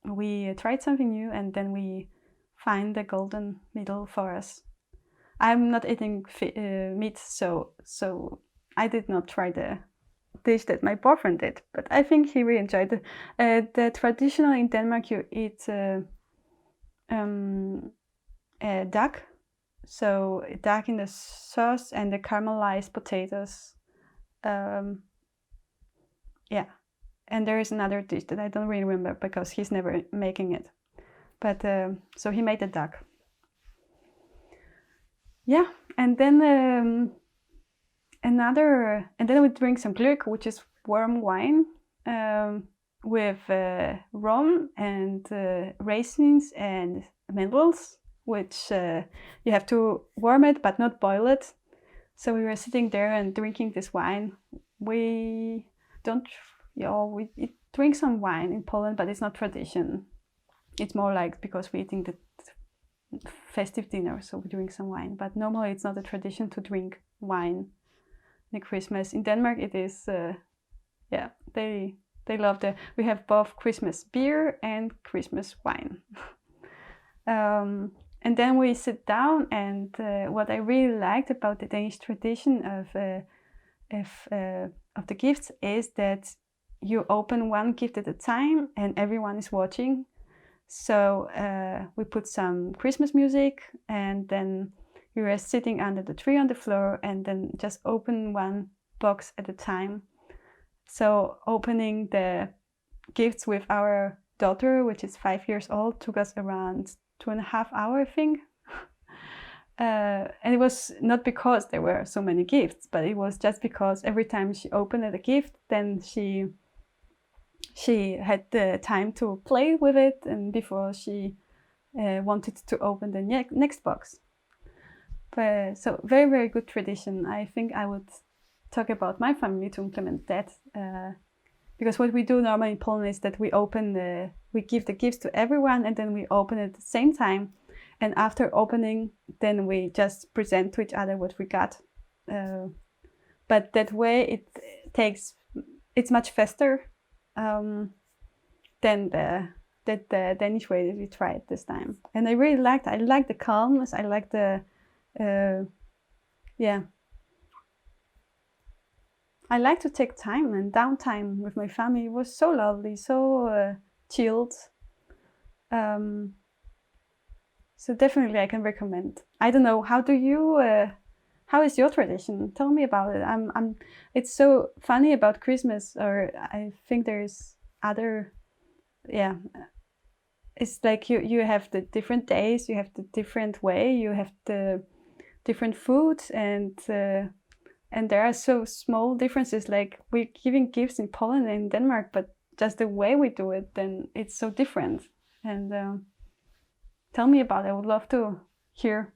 we tried something new, and then we find the golden middle for us. I'm not eating meat, so I did not try the dish that my boyfriend did, but I think he really enjoyed it. The traditional in Denmark, you eat duck, so duck in the sauce and the caramelized potatoes. Yeah, and there is another dish that I don't really remember because he's never making it. But so he made the duck. Yeah, and then and then we drink some glögg, which is warm wine with rum and raisins and mandels, which you have to warm it but not boil it. So we were sitting there and drinking this wine. We drink some wine in Poland, but it's not tradition. It's more like because we're eating the festive dinner, so we drink some wine. But normally it's not a tradition to drink wine in Christmas. In Denmark it is, they love we have both Christmas beer and Christmas wine. And then we sit down, and what I really liked about the Danish tradition of the gifts is that you open one gift at a time and everyone is watching. So we put some Christmas music, and then we were sitting under the tree on the floor, and then just open one box at a time. So opening the gifts with our daughter, which is 5 years old, took us around 2.5 hours, I think. And it was not because there were so many gifts, but it was just because every time she opened a gift, then she had the time to play with it, and before she wanted to open the next box. But so very, very good tradition. I think I would talk about my family to implement that, because what we do normally in Poland is that we give the gifts to everyone, and then we open it at the same time. And after opening, then we just present to each other what we got. But that way it's much faster than the Danish way that we tried this time. And I really liked the calmness. I like the I like to take time and downtime with my family. It was so lovely, so chilled. So definitely I can recommend. I don't know, how is your tradition? Tell me about it. It's so funny about Christmas, or I think there's other, it's like you have the different days, you have the different way, you have the different foods, and there are so small differences. Like we're giving gifts in Poland and in Denmark, but just the way we do it, then it's so different. And tell me about it. I would love to hear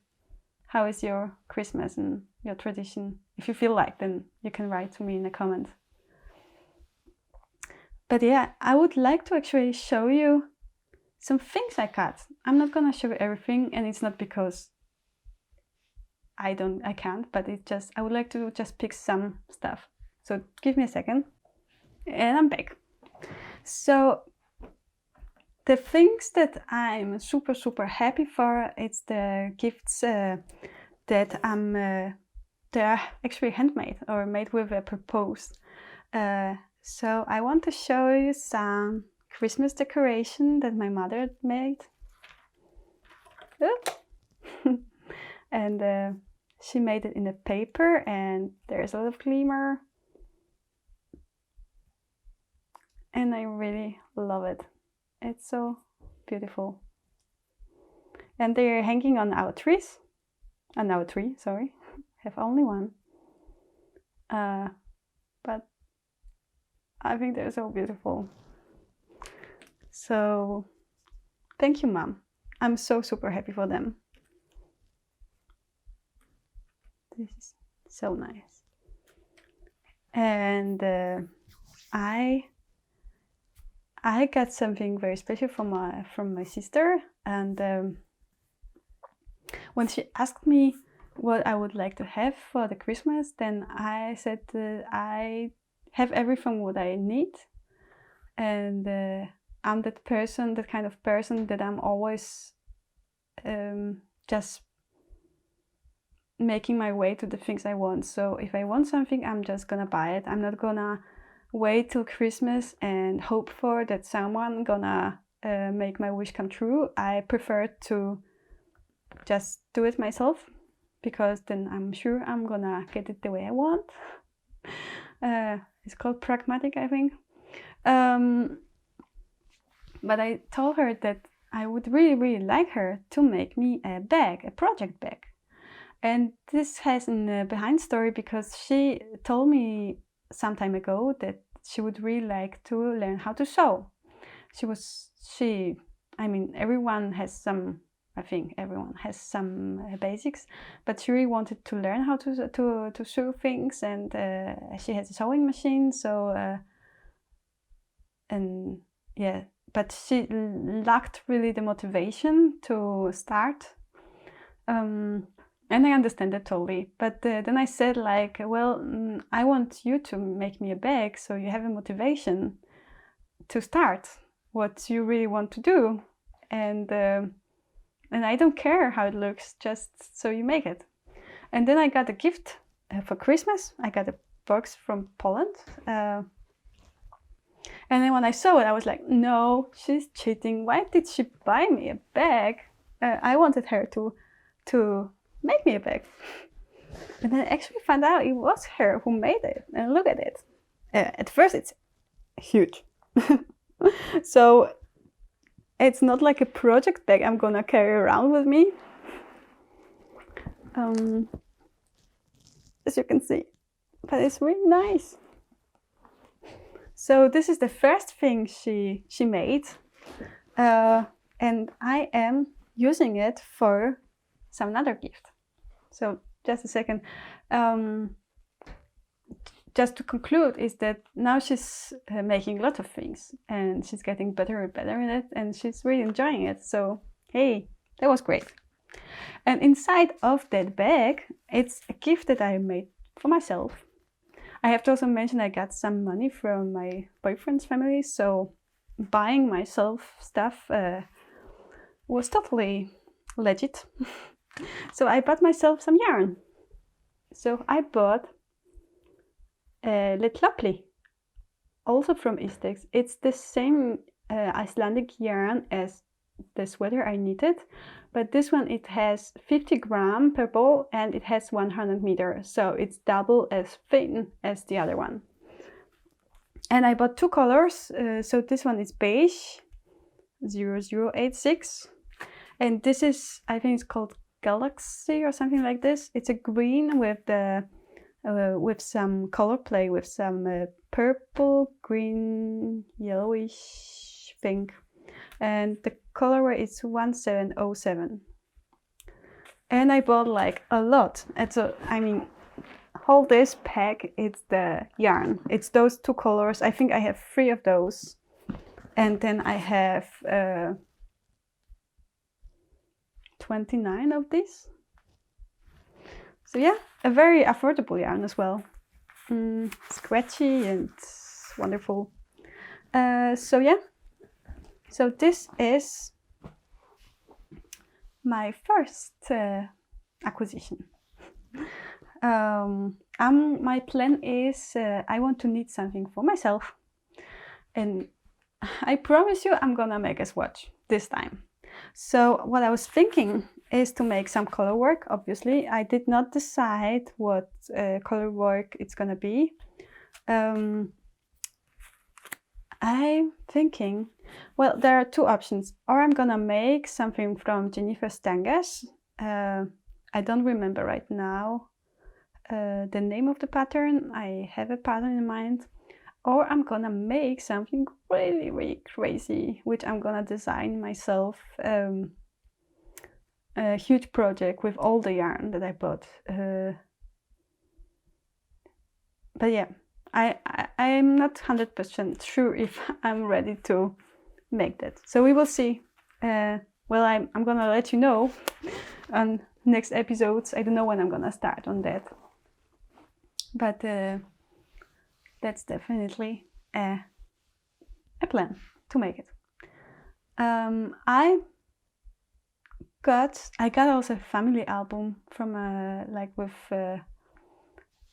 how is your Christmas and your tradition. If you feel like, then you can write to me in a comment. But yeah, I would like to actually show you some things I cut. I'm not gonna show you everything, and it's not because I can't, but it's just, I would like to just pick some stuff. So give me a second, and I'm back. So the things that I'm super, super happy for, it's the gifts that they're actually handmade or made with a purpose. So I want to show you some Christmas decoration that my mother made. And she made it in a paper, and there's a lot of glimmer. and I really love it. It's so beautiful. And they're hanging on our trees. On our tree, sorry. Have only one. But I think they're so beautiful. So thank you, Mom. I'm so super happy for them. This is so nice. And I got something very special from my sister, and when she asked me what I would like to have for the Christmas, then I said I have everything what I need, and I'm that kind of person that I'm always just making my way to the things I want. So if I want something, I'm just gonna buy it. I'm not gonna wait till Christmas and hope for that someone gonna make my wish come true. I prefer to just do it myself, because then I'm sure I'm gonna get it the way I want. It's called pragmatic, I think. But I told her that I would really like her to make me a bag, a project bag. And this has a behind story, because she told me some time ago that she would really like to learn how to sew. I mean, everyone has some basics, but she really wanted to learn how to sew things, and she has a sewing machine, so and yeah, but she lacked really the motivation to start. And I understand that totally. But then I said, like, well, I want you to make me a bag, so you have a motivation to start what you really want to do. And I don't care how it looks, just so you make it. And then I got a gift for Christmas. I got a box from Poland. And then when I saw it, I was like, no, she's cheating. Why did she buy me a bag? I wanted her to make me a bag. And then I actually found out it was her who made it. And look at it. At first it's huge. So it's not like a project bag I'm gonna carry around with me. As you can see. But it's really nice. So this is the first thing she made. And I am using it for some other gift. So just a second. Just to conclude is that now she's making a lot of things, and she's getting better and better in it, and she's really enjoying it. So hey, that was great. And inside of that bag, it's a gift that I made for myself. I have to also mention I got some money from my boyfriend's family, so buying myself stuff was totally legit. So I bought myself some yarn. So I bought Lettlopi, also from Istex. It's the same Icelandic yarn as the sweater I knitted, but this one, it has 50 grams per ball, and it has 100 meters, so it's double as thin as the other one. And I bought two colors. So this one is beige 0086, and this is, I think it's called Galaxy or something like this. It's a green with the with some color play, with some purple, green, yellowish thing, and the colorway is 1707. And I bought like a lot. And so, I mean, whole this pack, it's the yarn. It's those two colors. I think I have 3 of those, and then I have 29 of these. So yeah, a very affordable yarn as well. Scratchy and wonderful. So yeah, so this is my first acquisition. My plan is I want to knit something for myself, and I promise you I'm gonna make a swatch this time. So what I was thinking is to make some color work. Obviously, I did not decide what color work it's gonna be. I'm thinking, well, there are two options. Or I'm gonna make something from Jennifer Stangas. I don't remember right now the name of the pattern. I have a pattern in mind. Or I'm gonna make something really, really crazy, which I'm gonna design myself. A huge project with all the yarn that I bought. But yeah, I'm not 100% sure if I'm ready to make that. So we will see. Well, I'm gonna let you know on next episodes. I don't know when I'm gonna start on that. But that's definitely a plan to make it. I got also a family album from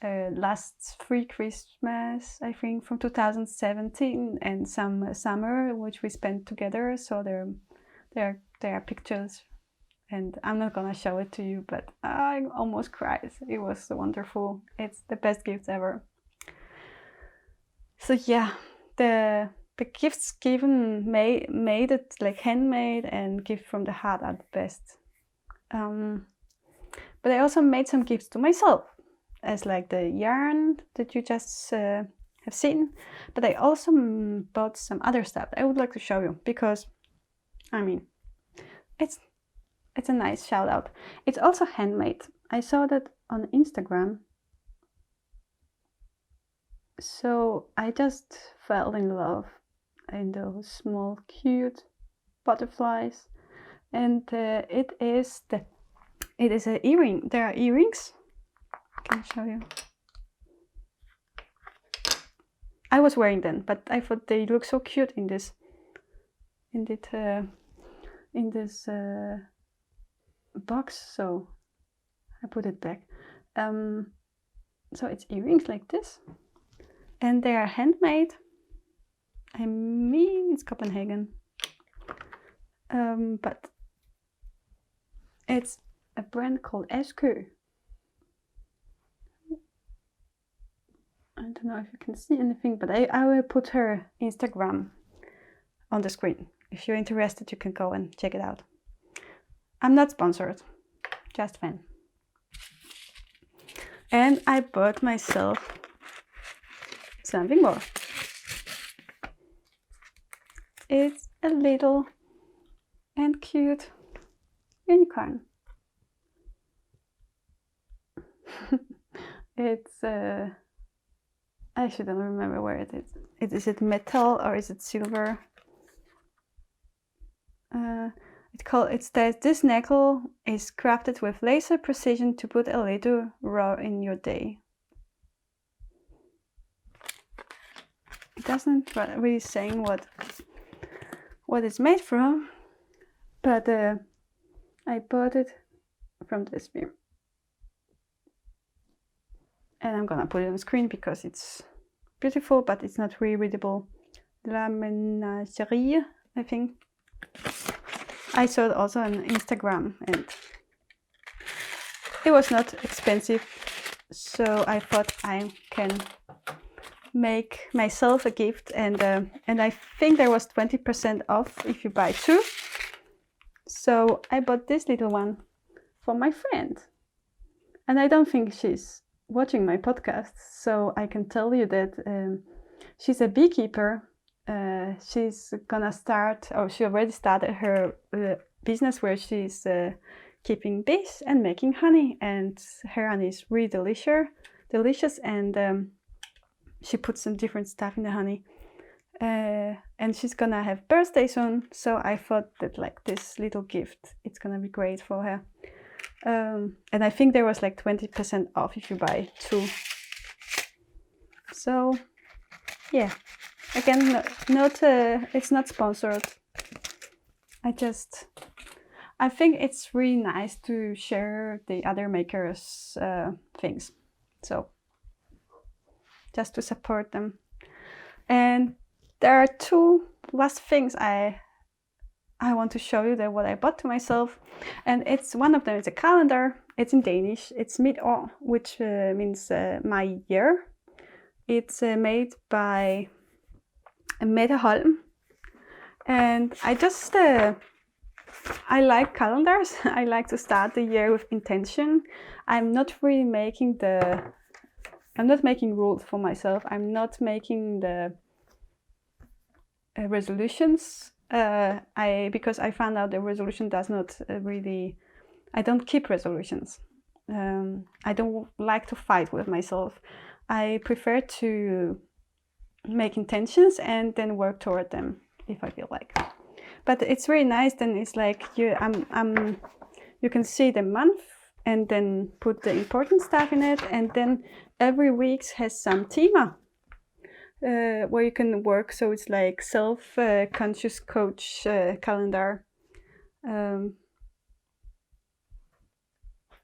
last 3 Christmas, I think, from 2017, and some summer which we spent together. So there are pictures, and I'm not gonna show it to you, but I almost cried. It was so wonderful. It's the best gift ever. So yeah, the gifts given made it like handmade and gift from the heart are the best. But I also made some gifts to myself, as like the yarn that you just have seen. But I also bought some other stuff I would like to show you, because I mean, it's a nice shout out. It's also handmade. I saw that on Instagram. So I just fell in love in those small cute butterflies, and it is an earring. There are earrings. I can show you. I was wearing them, but I thought they look so cute in this box, so I put it back. So it's earrings like this, and they are handmade. I mean, it's Copenhagen, but it's a brand called Eskø. I don't know if you can see anything, but I will put her Instagram on the screen. If you're interested, you can go and check it out. I'm not sponsored, just fan. And I bought myself something more. It's a little and cute unicorn. It's I shouldn't remember where it is. Is it metal or is it silver? This necklace is crafted with laser precision to put a little raw in your day. It doesn't really say what it's made from, but I bought it from this beer. And I'm gonna put it on the screen because it's beautiful, but it's not really readable. La Menagerie, I think. I saw it also on Instagram, and it was not expensive, so I thought I can make myself a gift, and I think there was 20% off if you buy 2. So I bought this little one for my friend, and I don't think she's watching my podcast, so I can tell you that she's a beekeeper. She's gonna start, or she already started her business where she's keeping bees and making honey, and her honey is really delicious, and she puts some different stuff in the honey, and she's gonna have birthday soon, so I thought that like this little gift, it's gonna be great for her. And I think there was like 20% off if you buy 2. So yeah, again, it's not sponsored. I think it's really nice to share the other makers' things. So just to support them. And there are 2 last things I want to show you that what I bought to myself, and it's one of them is a calendar. It's in Danish. It's mid-år, which means my year. It's made by Mette Holm, and I just I like calendars. I like to start the year with intention. I'm not really making rules for myself. I'm not making the resolutions. Because I found out the resolution does not really. I don't keep resolutions. I don't like to fight with myself. I prefer to make intentions and then work toward them if I feel like. But it's really nice. Then it's like you can see the month and then put the important stuff in it, and then every week has some theme where you can work. So it's like self-conscious coach calendar.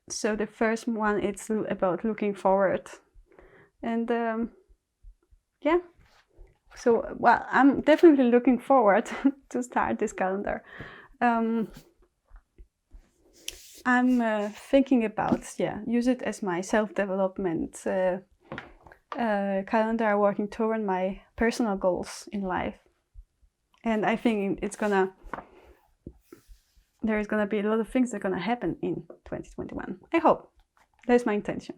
So the first one, it's about looking forward, and yeah. So well, I'm definitely looking forward to start this calendar. I'm thinking about use it as my self-development calendar, working toward my personal goals in life, and I think there's gonna be a lot of things that are gonna happen in 2021. I hope. That's my intention.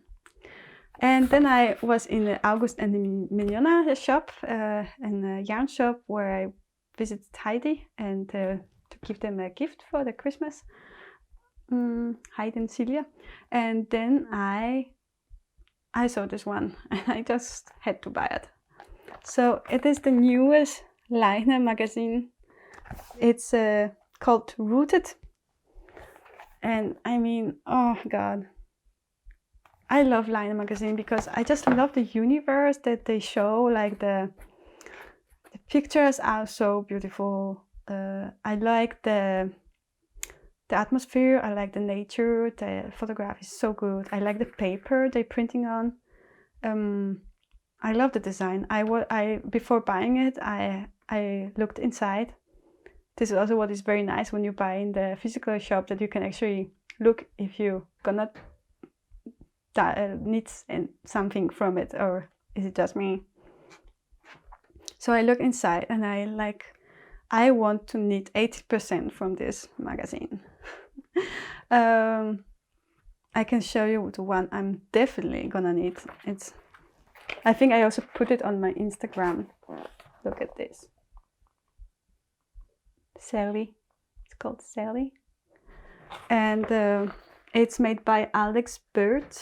And then I was in the August and the Mignona shop, in a yarn shop, where I visited Heidi and to give them a gift for the Christmas. Heidi and Celia. And then I saw this one and I just had to buy it. So it is the newest Line magazine. It's called Rooted, and I mean, oh god, I love Line magazine because I just love the universe that they show. Like the pictures are so beautiful. I like the atmosphere. I like the nature. The photograph is so good. I like the paper they're printing on. I love the design. Before buying it, I looked inside. This is also what is very nice when you buy in the physical shop, that you can actually look if you gonna knit something from it, or is it just me? So I look inside and I want to knit 80% from this magazine. I can show you the one I'm definitely gonna knit. I think I also put it on my Instagram. Look at this. Seli. It's called Seli. And it's made by Aleks Byrd.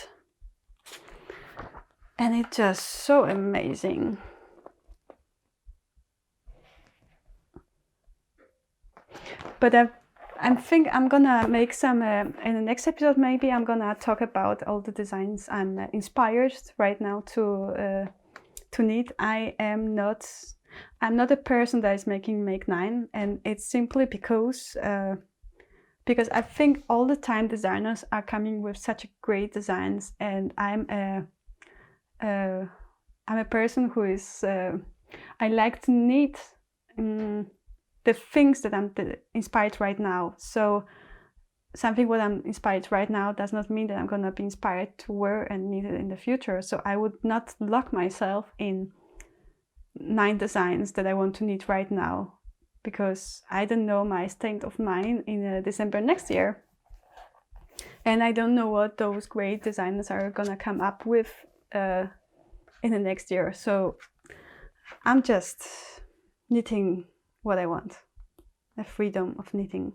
And it's just so amazing. But I think I'm gonna make some, in the next episode maybe, I'm gonna talk about all the designs I'm inspired right now to knit. I'm not a person that is making Make 9, and it's simply because I think all the time designers are coming with such great designs, and I'm a person who is I like to knit the things that I'm inspired right now. So something what I'm inspired right now does not mean that I'm gonna be inspired to wear and knit it in the future. So I would not lock myself in 9 designs that I want to knit right now, because I don't know my state of mind in December next year, and I don't know what those great designers are gonna come up with in the next year. So I'm just knitting what I want, the freedom of knitting.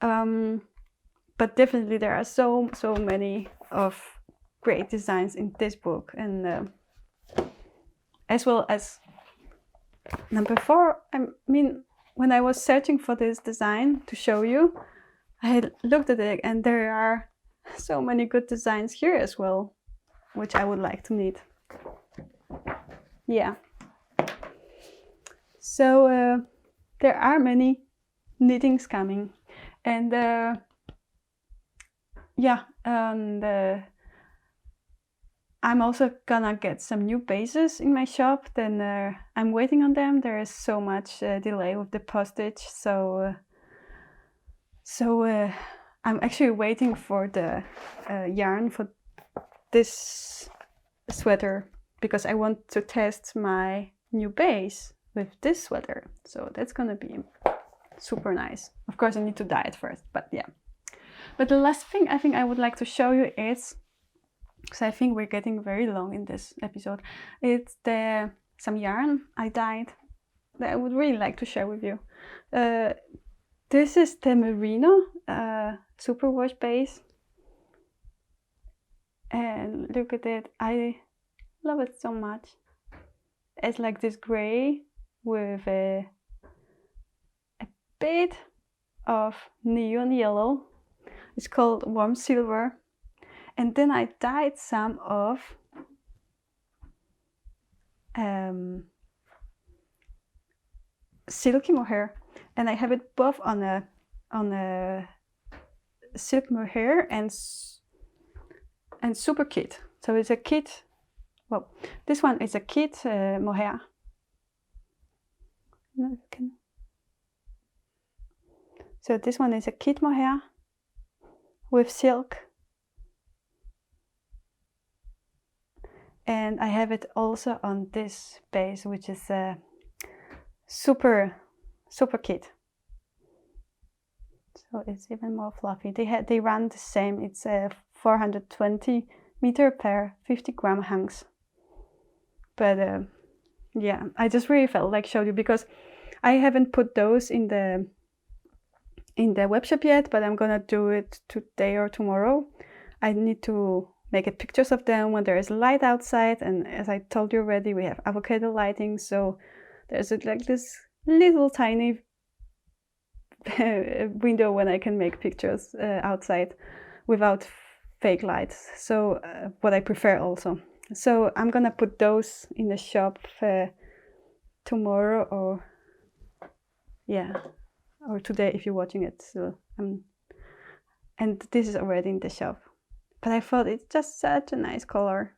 But definitely there are so many of great designs in this book, and as well as number 4. I mean, when I was searching for this design to show you, I looked at it and there are so many good designs here as well, which I would like to knit. Yeah. So there are many knittings coming, and I'm also gonna get some new bases in my shop. Then I'm waiting on them. There is so much delay with the postage, so I'm actually waiting for the yarn for this sweater, because I want to test my new base with this sweater. So that's gonna be super nice. Of course, I need to dye it first, but yeah. But the last thing I think I would like to show you is, because I think we're getting very long in this episode, it's some yarn I dyed that I would really like to share with you. This is the Merino superwash base, and look at it. I love it so much. It's like this gray with a bit of neon yellow. It's called warm silver. And then I dyed some of silky mohair, and I have it both on a silk mohair and super kit. So it's a kit. Well, this one is a kit mohair. So this one is a kit mohair with silk. And I have it also on this base, which is a super kit. So it's even more fluffy. They run the same. It's a 420 meter per 50 gram hanks. But yeah, I just really felt like show you, because I haven't put those in the webshop yet, but I'm gonna do it today or tomorrow. I need to make pictures of them when there is light outside, and as I told you already, we have avocado lighting, so there's like this little tiny window when I can make pictures outside without fake lights. So what I prefer also. So I'm gonna put those in the shop tomorrow, or today if you're watching it. So and this is already in the shop. But I thought it's just such a nice color.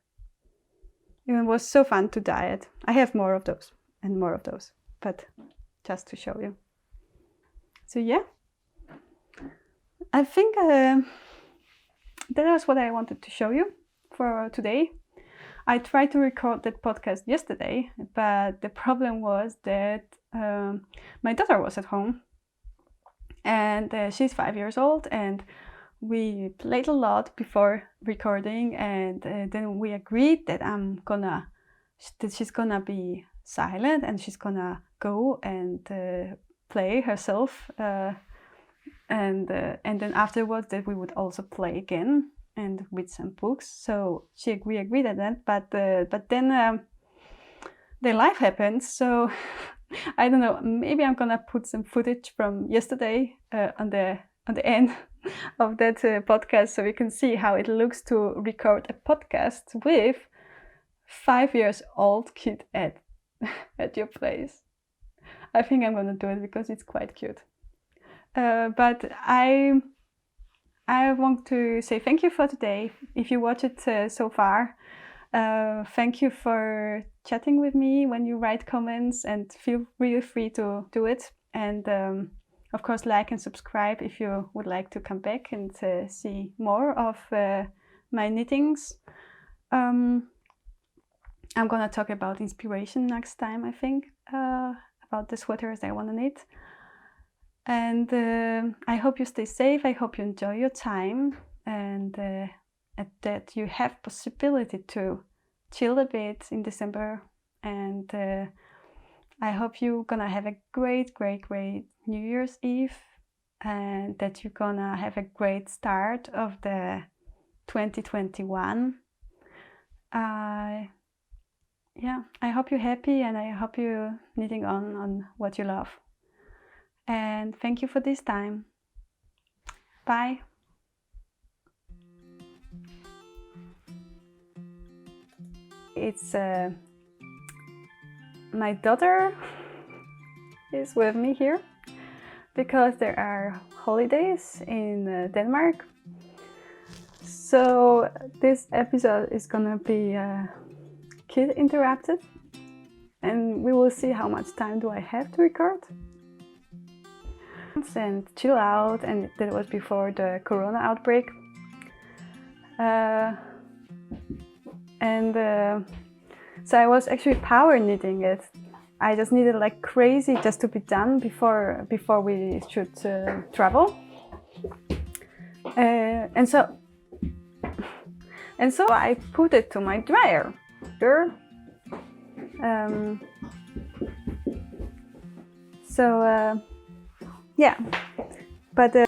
It was so fun to dye it. I have more of those and more of those, but just to show you. So yeah, I think that was what I wanted to show you for today. I tried to record that podcast yesterday, but the problem was that my daughter was at home, and she's 5 years old, and we played a lot before recording, and then we agreed that she's gonna be silent and she's gonna go and play herself, and then afterwards that we would also play again and with some books. So we agreed on that, but then the life happened. So I don't know. Maybe I'm gonna put some footage from yesterday on the end of that podcast, so you can see how it looks to record a podcast with 5 years old kid at your place. I think I'm gonna do it because it's quite cute. But I want to say thank you for today. If you watch it so far, thank you for chatting with me when you write comments, and feel really free to do it. And of course, like and subscribe if you would like to come back and see more of my knittings. I'm gonna talk about inspiration next time, I think, about the sweaters I want to knit. And I hope you stay safe. I hope you enjoy your time, and that you have possibility to chill a bit in December. And I hope you're gonna have a great New Year's Eve, and that you're gonna have a great start of the 2021. Yeah, I hope you're happy, and I hope you're knitting on what you love. And thank you for this time. Bye. It's my daughter is with me here because there are holidays in Denmark. So this episode is gonna be kid interrupted, and we will see how much time do I have to record and chill out. And that was before the corona outbreak, so I was actually power knitting it I just needed like crazy just to be done before we should travel. And so I put it to my dryer. Yeah, but